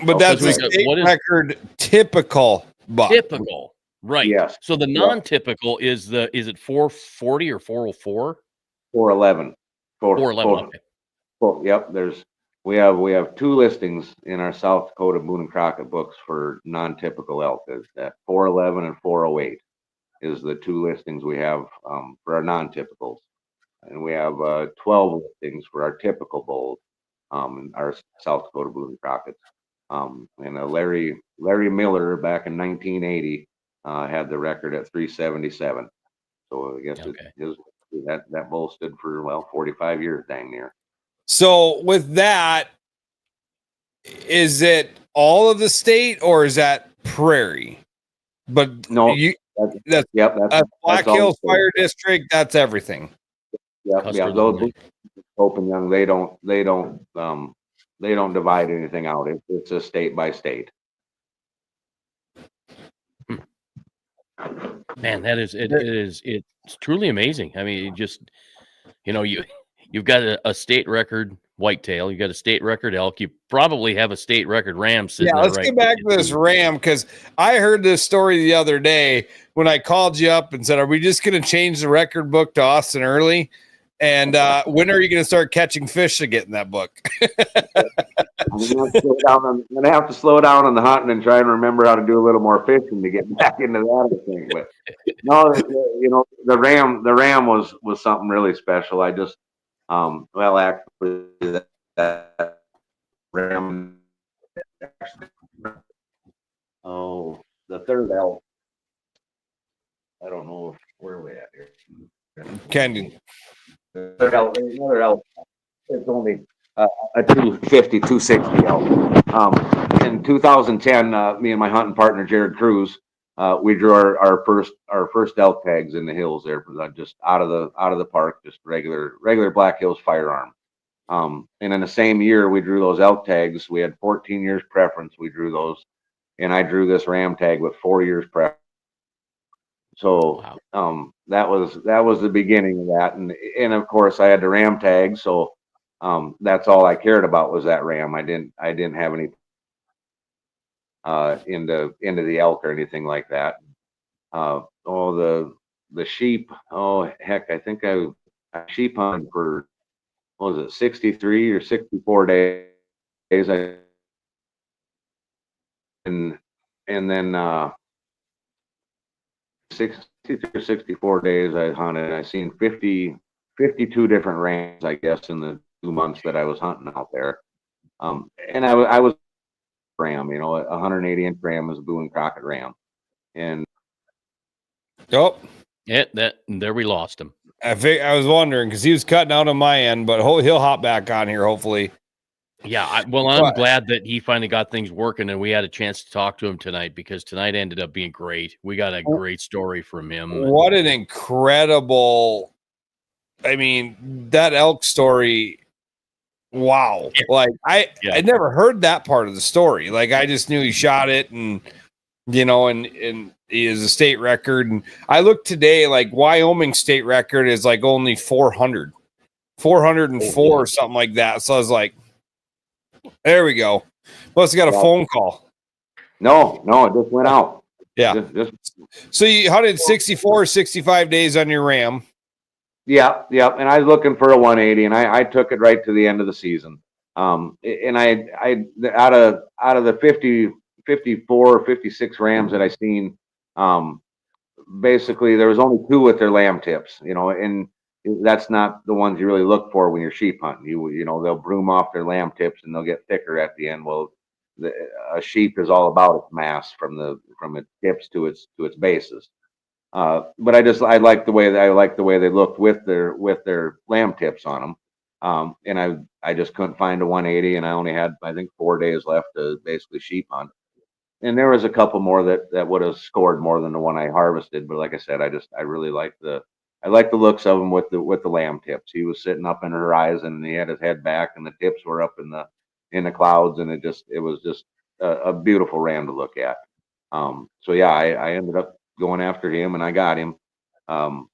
But that's a state record typical buck. Typical. Right. Yes. So the non-typical is it 440 or 404? 411. 411. Okay. Yep. We have 2 listings in our South Dakota Boone and Crockett books for non-typical elk. Is that 411 and 408 is the 2 listings we have for our non-typicals. And we have 12 listings for our typical bulls, in our South Dakota Boone and Crockett. And Larry Miller back in 1980 had the record at 377. So I guess that bull stood for 45 years, dang near. So with that, is it all of the state or is that prairie? But no, that's Black Hills Fire District. That's everything. Yeah. Those open young, they don't divide anything out. It's a state by state. Man, it's truly amazing. I mean, you've got a state record whitetail, you got a state record elk, you probably have a state record ram sitting there. Let's get back to this ram, because I heard this story the other day when I called you up and said, are we just going to change the record book to Austin Earley? And when are you going to start catching fish to get in that book? I'm going to have to slow down on the hunting and try and remember how to do a little more fishing to get back into that thing. But no, the ram was something really special. I just, actually that ram, the third elk. I don't know where are we at here. Canyon. Another elk. It's only a 250, 260 elk. In 2010, me and my hunting partner Jared Cruz, we drew our first elk tags in the hills there, just out of the park, just regular Black Hills firearm. And in the same year we drew those elk tags. We had 14 years preference. We drew those, and I drew this ram tag with 4 years preference. So that was the beginning of that, and of course I had the ram tag, so that's all I cared about was that ram. I didn't have any into the elk or anything like that. The sheep. Oh heck, I think I sheep hunted for, what was it, 63 or 64 days. And then 60 or 64 days I hunted. I seen 52 different rams, I guess, in the 2 months that I was hunting out there. And I was ram, a 180-inch ram was a Boone Crockett ram. And there we lost him. I was wondering because he was cutting out on my end, but he'll hop back on here hopefully. Yeah, I'm glad that he finally got things working and we had a chance to talk to him tonight, because tonight ended up being great. We got a great story from him. What an incredible, I mean, that elk story. Wow. Yeah. Like I never heard that part of the story. Like I just knew he shot it, and and he is a state record. And I looked today, like Wyoming state record is like only 404 or something like that. So I was like, there we go. Must have got a phone call. No, it just went out. Yeah. So you hunted 64 or 65 days on your ram. Yeah. And I was looking for a 180, and I took it right to the end of the season. And I out of the 54, 56 rams that I seen, basically there was only 2 with their lamb tips, and that's not the ones you really look for when you're sheep hunting. They'll broom off their lamb tips and they'll get thicker at the end. Well, a sheep is all about its mass from its tips to its bases. But I like the way they looked with their lamb tips on them. And I just couldn't find a 180, and I only had, I think, 4 days left to basically sheep hunt. And there was a couple more that would have scored more than the one I harvested. But like I said, I really like the looks of him with the lamb tips. He was sitting up in the horizon, and he had his head back, and the tips were up in the clouds, and it was just a beautiful ram to look at. So yeah, I ended up going after him, and I got him. And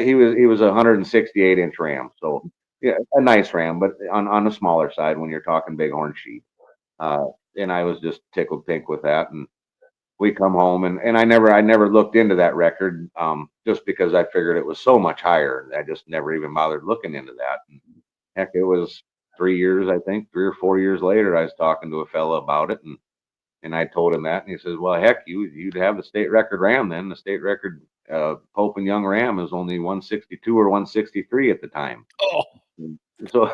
he was a 168-inch ram, so yeah, a nice ram, but on the smaller side when you're talking bighorn sheep. And I was just tickled pink with that. And we come home, and I never looked into that record, just because I figured it was so much higher. I just never even bothered looking into that. And heck, it was 3 years, I think, 3 or 4 years later, I was talking to a fella about it, and I told him that, and he says, well, heck, you'd have the state record ram then. The state record Pope and Young ram is only 162 or 163 at the time. Oh. So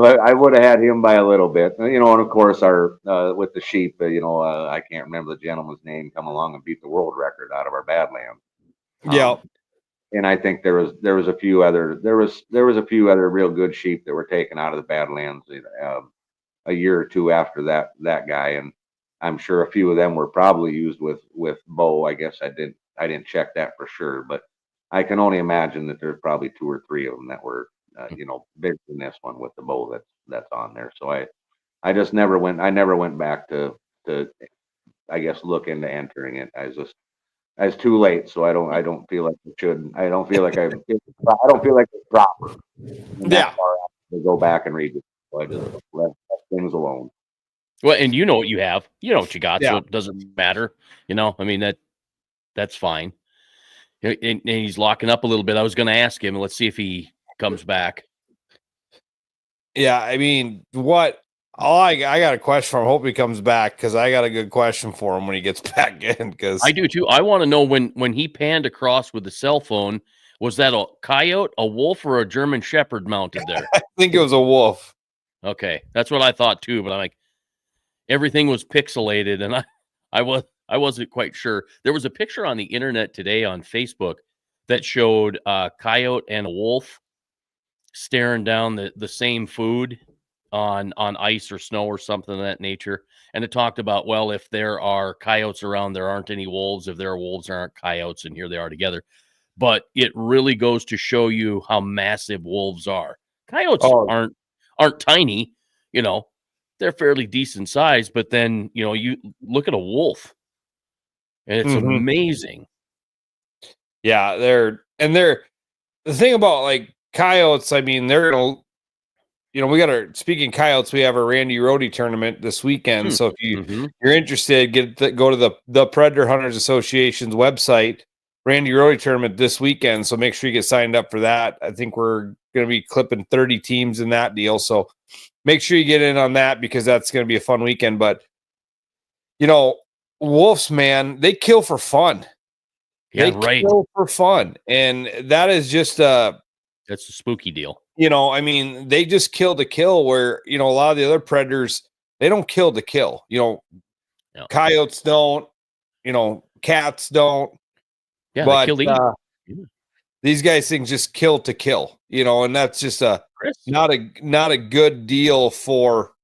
I would have had him by a little bit, and of course our with the sheep, I can't remember the gentleman's name, come along and beat the world record out of our Badlands. Yeah. And I think there was a few other real good sheep that were taken out of the Badlands a year or two after that guy, and I'm sure a few of them were probably used with bow. I guess I didn't check that for sure, but I can only imagine that there's probably 2 or 3 of them that were bigger than this one with the bow that's on there. So I just never went back to I guess look into entering it. I was too late, so I don't feel like it should. I don't feel like it's proper. Yeah. To go back and read it. So I just let things alone. Well, and you know what you have. You know what you got, Yeah. so it doesn't matter. I mean, that's fine. And he's locking up a little bit. I was going to ask him. Let's see if he comes back. Yeah, I mean, I got a question for him. Hope he comes back, because I got a good question for him when he gets back in. Because I do too. I want to know when he panned across with the cell phone, was that a coyote, a wolf, or a German Shepherd mounted there? I think it was a wolf. Okay, that's what I thought too. But I'm like, everything was pixelated, and I wasn't quite sure. There was a picture on the internet today on Facebook that showed a coyote and a wolf staring down the same food on ice or snow or something of that nature. And it talked about, well, if there are coyotes around, there aren't any wolves. If there are wolves, there aren't coyotes, and here they are together. But it really goes to show you how massive wolves are. Coyotes aren't tiny, you know, they're fairly decent size, but then, you know, you look at a wolf and it's amazing. Yeah, they're the thing about like coyotes, I mean, they're gonna, you know, we got our, speaking coyotes, we have our Randy Rohde tournament this weekend. So if you're interested, go to the Predator Hunters Association's website, Randy Rohde tournament this weekend. So make sure you get signed up for that. I think we're going to be clipping 30 teams in that deal. So make sure you get in on that because that's going to be a fun weekend. But, you know, wolves, man, they kill for fun. Yeah, they kill for fun. And that is just that's a spooky deal. You know, I mean, they just kill to kill where, you know, a lot of the other predators, they don't kill to kill. You know, coyotes don't, you know, cats don't. Yeah, but they kill these guys things just kill to kill, you know, and that's just not a good deal for,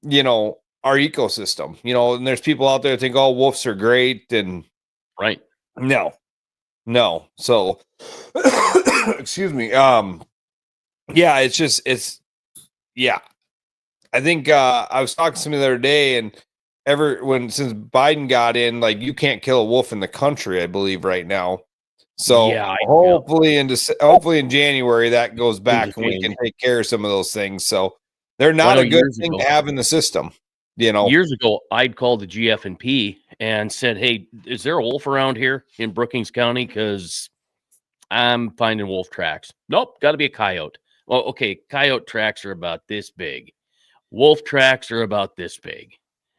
you know, our ecosystem, you know, and there's people out there that think, oh, wolves are great. And right. No. So excuse me. Yeah, it's I think I was talking to somebody the other day, and since Biden got in, like, you can't kill a wolf in the country, I believe, right now. So hopefully in January that goes back and we can take care of some of those things. So they're not a good thing to have in the system. You know, years ago, I'd called the GF&P and said, "Hey, is there a wolf around here in Brookings County? Because I'm finding wolf tracks." Nope, got to be a coyote. Well, okay, coyote tracks are about this big. Wolf tracks are about this big.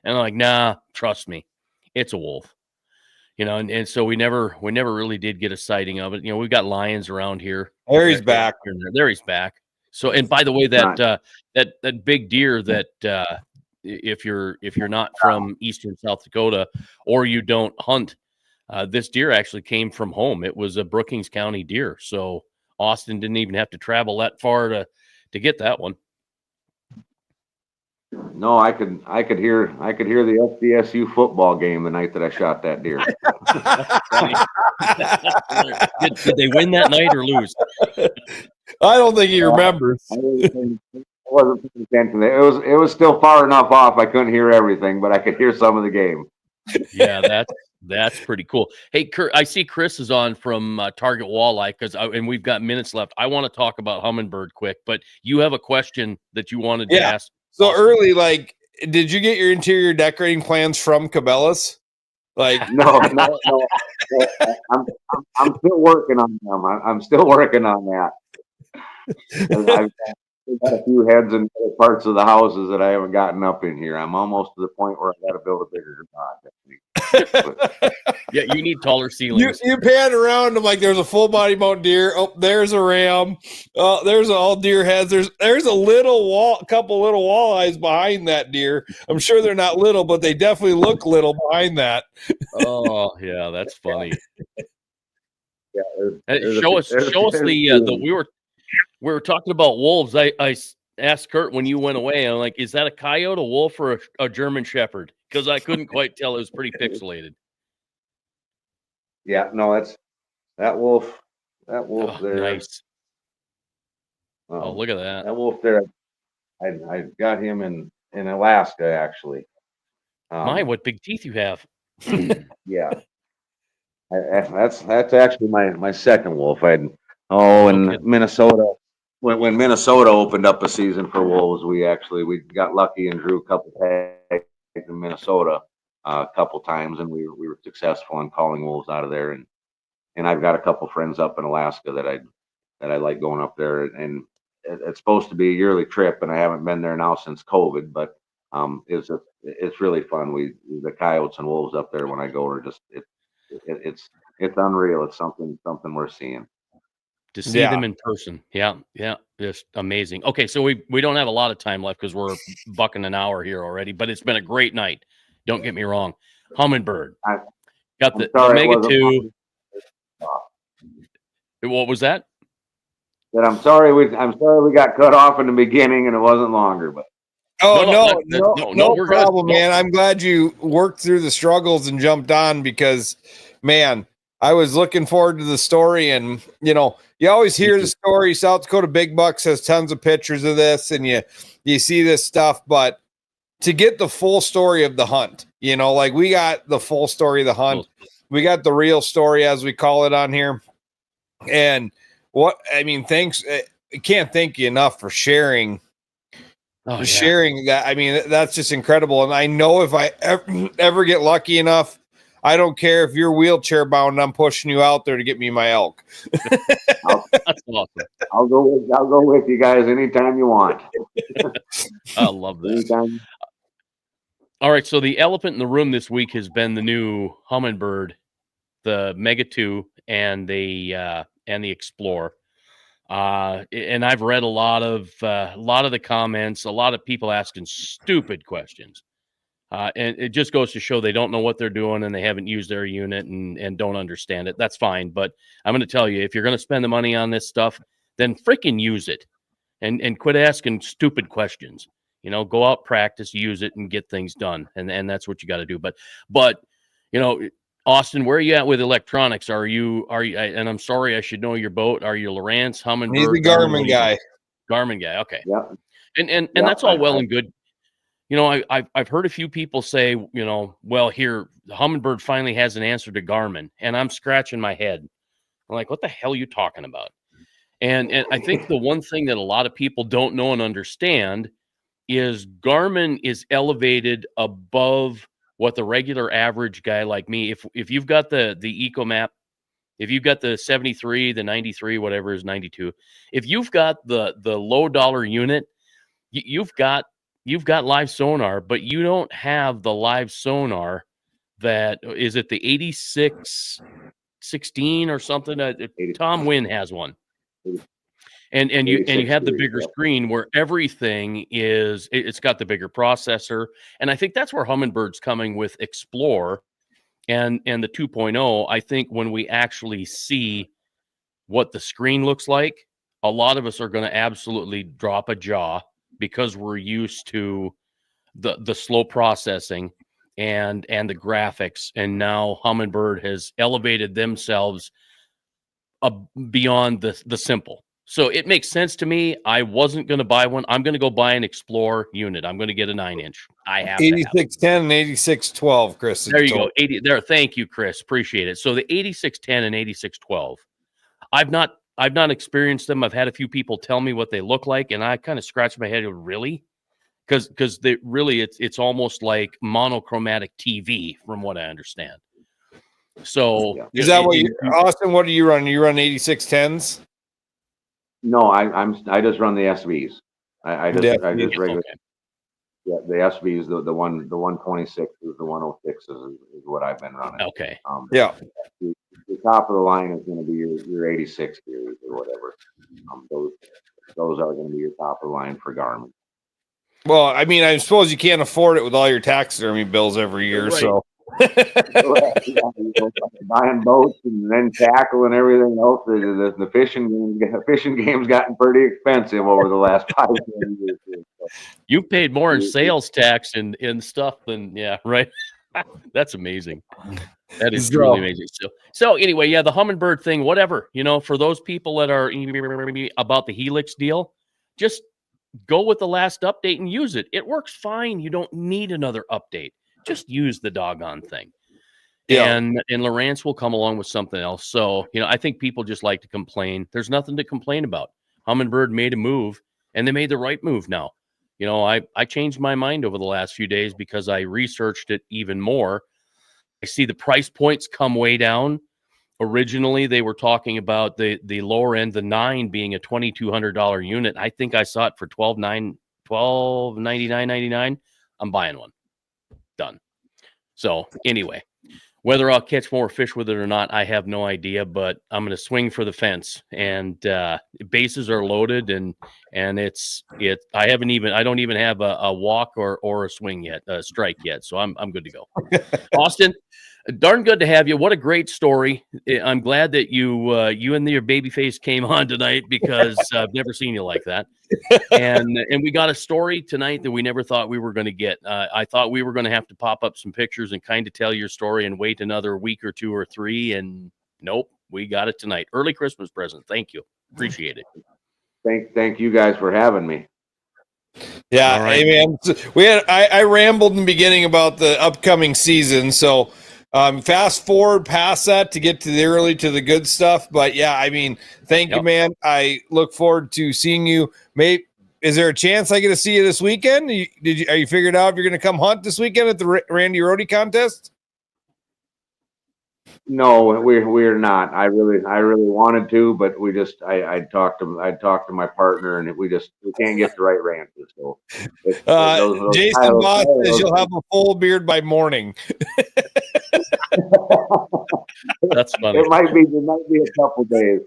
And I'm like, nah, trust me, it's a wolf. You know, and so we never really did get a sighting of it. You know, we've got lions around here. There he's back. There he's back. So, and by the way, that big deer that if you're not from eastern South Dakota or you don't hunt, this deer actually came from home. It was a Brookings County deer. So Austin didn't even have to travel that far to get that one. No, I could hear the SDSU football game the night that I shot that deer. Did they win that night or lose? I don't think he remembers. I wasn't paying attention. It was still far enough off. I couldn't hear everything, but I could hear some of the game. Yeah, that's pretty cool. Hey, Kurt, I see Chris is on from Target Walleye and we've got minutes left. I want to talk about Humminbird quick, but you have a question that you wanted to ask. So Earley, like, did you get your interior decorating plans from Cabela's? Like, no. I'm still working on them. I'm still working on that. I've got a few heads in parts of the houses that I haven't gotten up in here. I'm almost to the point where I got to build a bigger garage. Yeah, you need taller ceilings. You pan around them like there's a full body mount deer. Oh, there's a ram. Oh, there's all deer heads. There's a couple little walleyes behind that deer. I'm sure they're not little, but they definitely look little behind that. Oh yeah, that's funny. Yeah, show us the we were talking about wolves. I asked Kurt when you went away. I'm like, is that a coyote, a wolf, or a German Shepherd? Because I couldn't quite tell. It was pretty pixelated. Yeah, no, that's that wolf. That wolf there. Nice. Oh, look at that. That wolf there. I got him in Alaska, actually. What big teeth you have. Yeah. That's actually my second wolf. In Minnesota. When Minnesota opened up a season for wolves, we got lucky and drew a couple tags in Minnesota a couple times, and we were successful in calling wolves out of there. And I've got a couple friends up in Alaska that I like going up there, and it's supposed to be a yearly trip, and I haven't been there now since COVID, but it's really fun. The coyotes and wolves up there when I go are just it's unreal. It's something we're seeing. To see them in person. Yeah. Just amazing. Okay, so we don't have a lot of time left because we're bucking an hour here already, but it's been a great night. Don't get me wrong. Humminbird. Got the Omega 2. What was that? Said, I'm sorry we got cut off in the beginning and it wasn't longer, but no we're problem, good. man. I'm glad you worked through the struggles and jumped on because, man, I was looking forward to the story. And, you always hear the story. South Dakota Big Bucks has tons of pictures of this and you see this stuff, but to get the full story of the hunt, like we got the full story of the hunt. We got the real story, as we call it on here. And thanks. I can't thank you enough for sharing that. I mean, that's just incredible. And I know if I ever get lucky enough, I don't care if you're wheelchair bound, I'm pushing you out there to get me my elk. That's awesome. I'll go with you guys anytime you want. I love that. Anytime. All right, so the elephant in the room this week has been the new Humminbird, the Mega 2, and the Xplore. And I've read a lot of the comments, a lot of people asking stupid questions. And it just goes to show they don't know what they're doing and they haven't used their unit and don't understand it. That's fine. But I'm going to tell you, if you're going to spend the money on this stuff, then freaking use it and quit asking stupid questions. Go out, practice, use it, and get things done. And that's what you got to do. But Austin, where are you at with electronics? Are you? And I'm sorry, I should know your boat. Are you Lowrance, Humminbird? He's the Garmin guy. Garmin guy. Okay. Yeah. And that's all well and good. I've heard a few people say, well, here, the Humminbird finally has an answer to Garmin, and I'm scratching my head. I'm like, what the hell are you talking about? And I think the one thing that a lot of people don't know and understand is Garmin is elevated above what the regular average guy like me, if you've got the EcoMap, if you've got the 73, the 93, whatever is 92, if you've got the low dollar unit, you've got live sonar, but you don't have the live sonar that is it the 8616 or something. Tom Wynn has one. And you have the bigger screen where everything it's got the bigger processor. And I think that's where Humminbird's coming with Xplore and the 2.0. I think when we actually see what the screen looks like, a lot of us are going to absolutely drop a jaw because we're used to the slow processing and the graphics. And now Humminbird has elevated themselves beyond the simple. So it makes sense to me. I wasn't going to buy one. I'm going to go buy an Xplore unit. I'm going to get a 9-inch. I have 8610 and 8612, Chris. There you go. 80 there. Thank you, Chris. Appreciate it. So the 8610 and 8612. I've not experienced them. I've had a few people tell me what they look like, and I kind of scratch my head. Really? Because they really it's almost like monochromatic TV, from what I understand. So is that what Austin? What do you run? You run 8610s? No, I just run the SVs. I just regular. Okay. Yeah, the SVs, the 126 is the 106 is what I've been running. Okay. Yeah. The top of the line is going to be your 86 series or whatever. Those are going to be your top of the line for Garmin. Well, I mean, I suppose you can't afford it with all your taxidermy bills every year, right. So. Buying boats and then tackle and everything else. The fishing game's gotten pretty expensive over the last 5 years. So. You paid more in sales tax and stuff than right. That's amazing. That is really amazing. So anyway, the Humminbird thing, whatever, for those people that are about the Helix deal, just go with the last update and use it. It works fine. You don't need another update. Just use the doggone thing. Yeah. And Lowrance will come along with something else. So, I think people just like to complain. There's nothing to complain about. Humminbird made a move, and they made the right move now. I changed my mind over the last few days because I researched it even more. I see the price points come way down. Originally, they were talking about the lower end, the 9 being a $2,200 unit. I think I saw it for $1299.99. I'm buying one. Done. So anyway, whether I'll catch more fish with it or not, I have no idea, but I'm going to swing for the fence, and bases are loaded and I don't even have a walk or a swing yet, a strike yet. So I'm good to go. Austin, Darn good to have you. What a great story. I'm glad that you and your baby face came on tonight because I've never seen you like that. And we got a story tonight that we never thought we were going to get. I thought we were going to have to pop up some pictures and kind of tell your story and wait another week or 2 or 3. And nope, we got it tonight. Early Christmas present. Thank you. Appreciate it. Thank you guys for having me. Yeah, right. hey man. I rambled in the beginning about the upcoming season, so fast forward past that to get to the good stuff. But yeah, I mean, thank you, man. I look forward to seeing you. Is there a chance I get to see you this weekend? Are you figured out if you're going to come hunt this weekend at the Randy Rohde contest? No, we're not. I really wanted to, but I talked to my partner, and we can't get the right ranches. So Jason Boss says you'll have a full beard by morning. That's funny. It might be a couple days.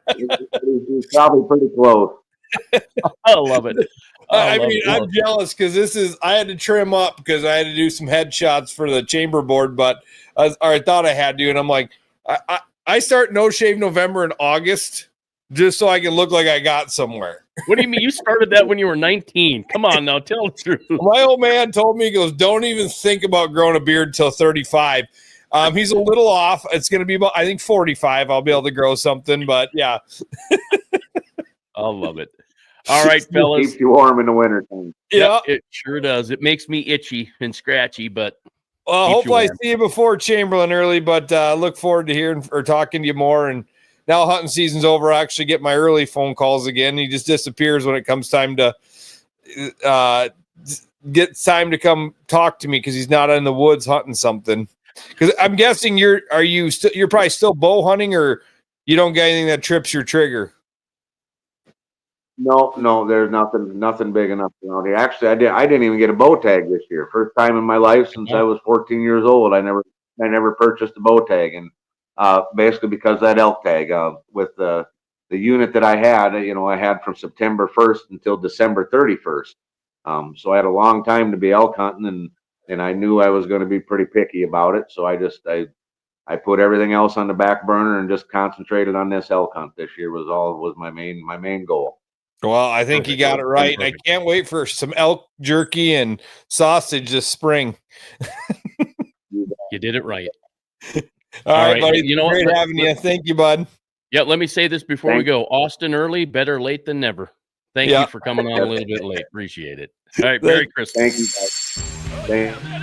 It's probably pretty close. I love it. I'm jealous because I had to trim up because I had to do some headshots for the chamber board, but I thought I had to, and I'm like, I start No Shave November in August just so I can look like I got somewhere. What do you mean? You started that when you were 19. Come on now, tell the truth. My old man told me, he goes, don't even think about growing a beard till 35. He's a little off. It's going to be about, I think, 45. I'll be able to grow something, but yeah. I love it. All right, fellas. Keeps you warm in the winter time. Yeah, it sure does. It makes me itchy and scratchy, but well, hopefully I see you before Chamberlain early, but look forward to hearing or talking to you more. And now hunting season's over. I actually get my early phone calls again. He just disappears when it comes time to get time to come talk to me because he's not in the woods hunting something. Because I'm guessing you're probably still bow hunting, or you don't get anything that trips your trigger. No, there's nothing big enough around here. Actually, I didn't even get a bow tag this year. First time in my life since I was 14 years old. I never purchased a bow tag, and basically because that elk tag with the unit that I had, I had from September 1st until December 31st. So I had a long time to be elk hunting, and I knew I was going to be pretty picky about it. So I put everything else on the back burner and just concentrated on this elk hunt this year. Was my main goal. Well, I think you got it right. I can't wait for some elk jerky and sausage this spring. You did it right. All right, buddy. Great having you. Thank you, bud. Yeah, let me say this before we go. Austin Earley, better late than never. Thank you for coming on a little bit late. Appreciate it. All right, Merry Christmas. Thank you, guys. Thank you.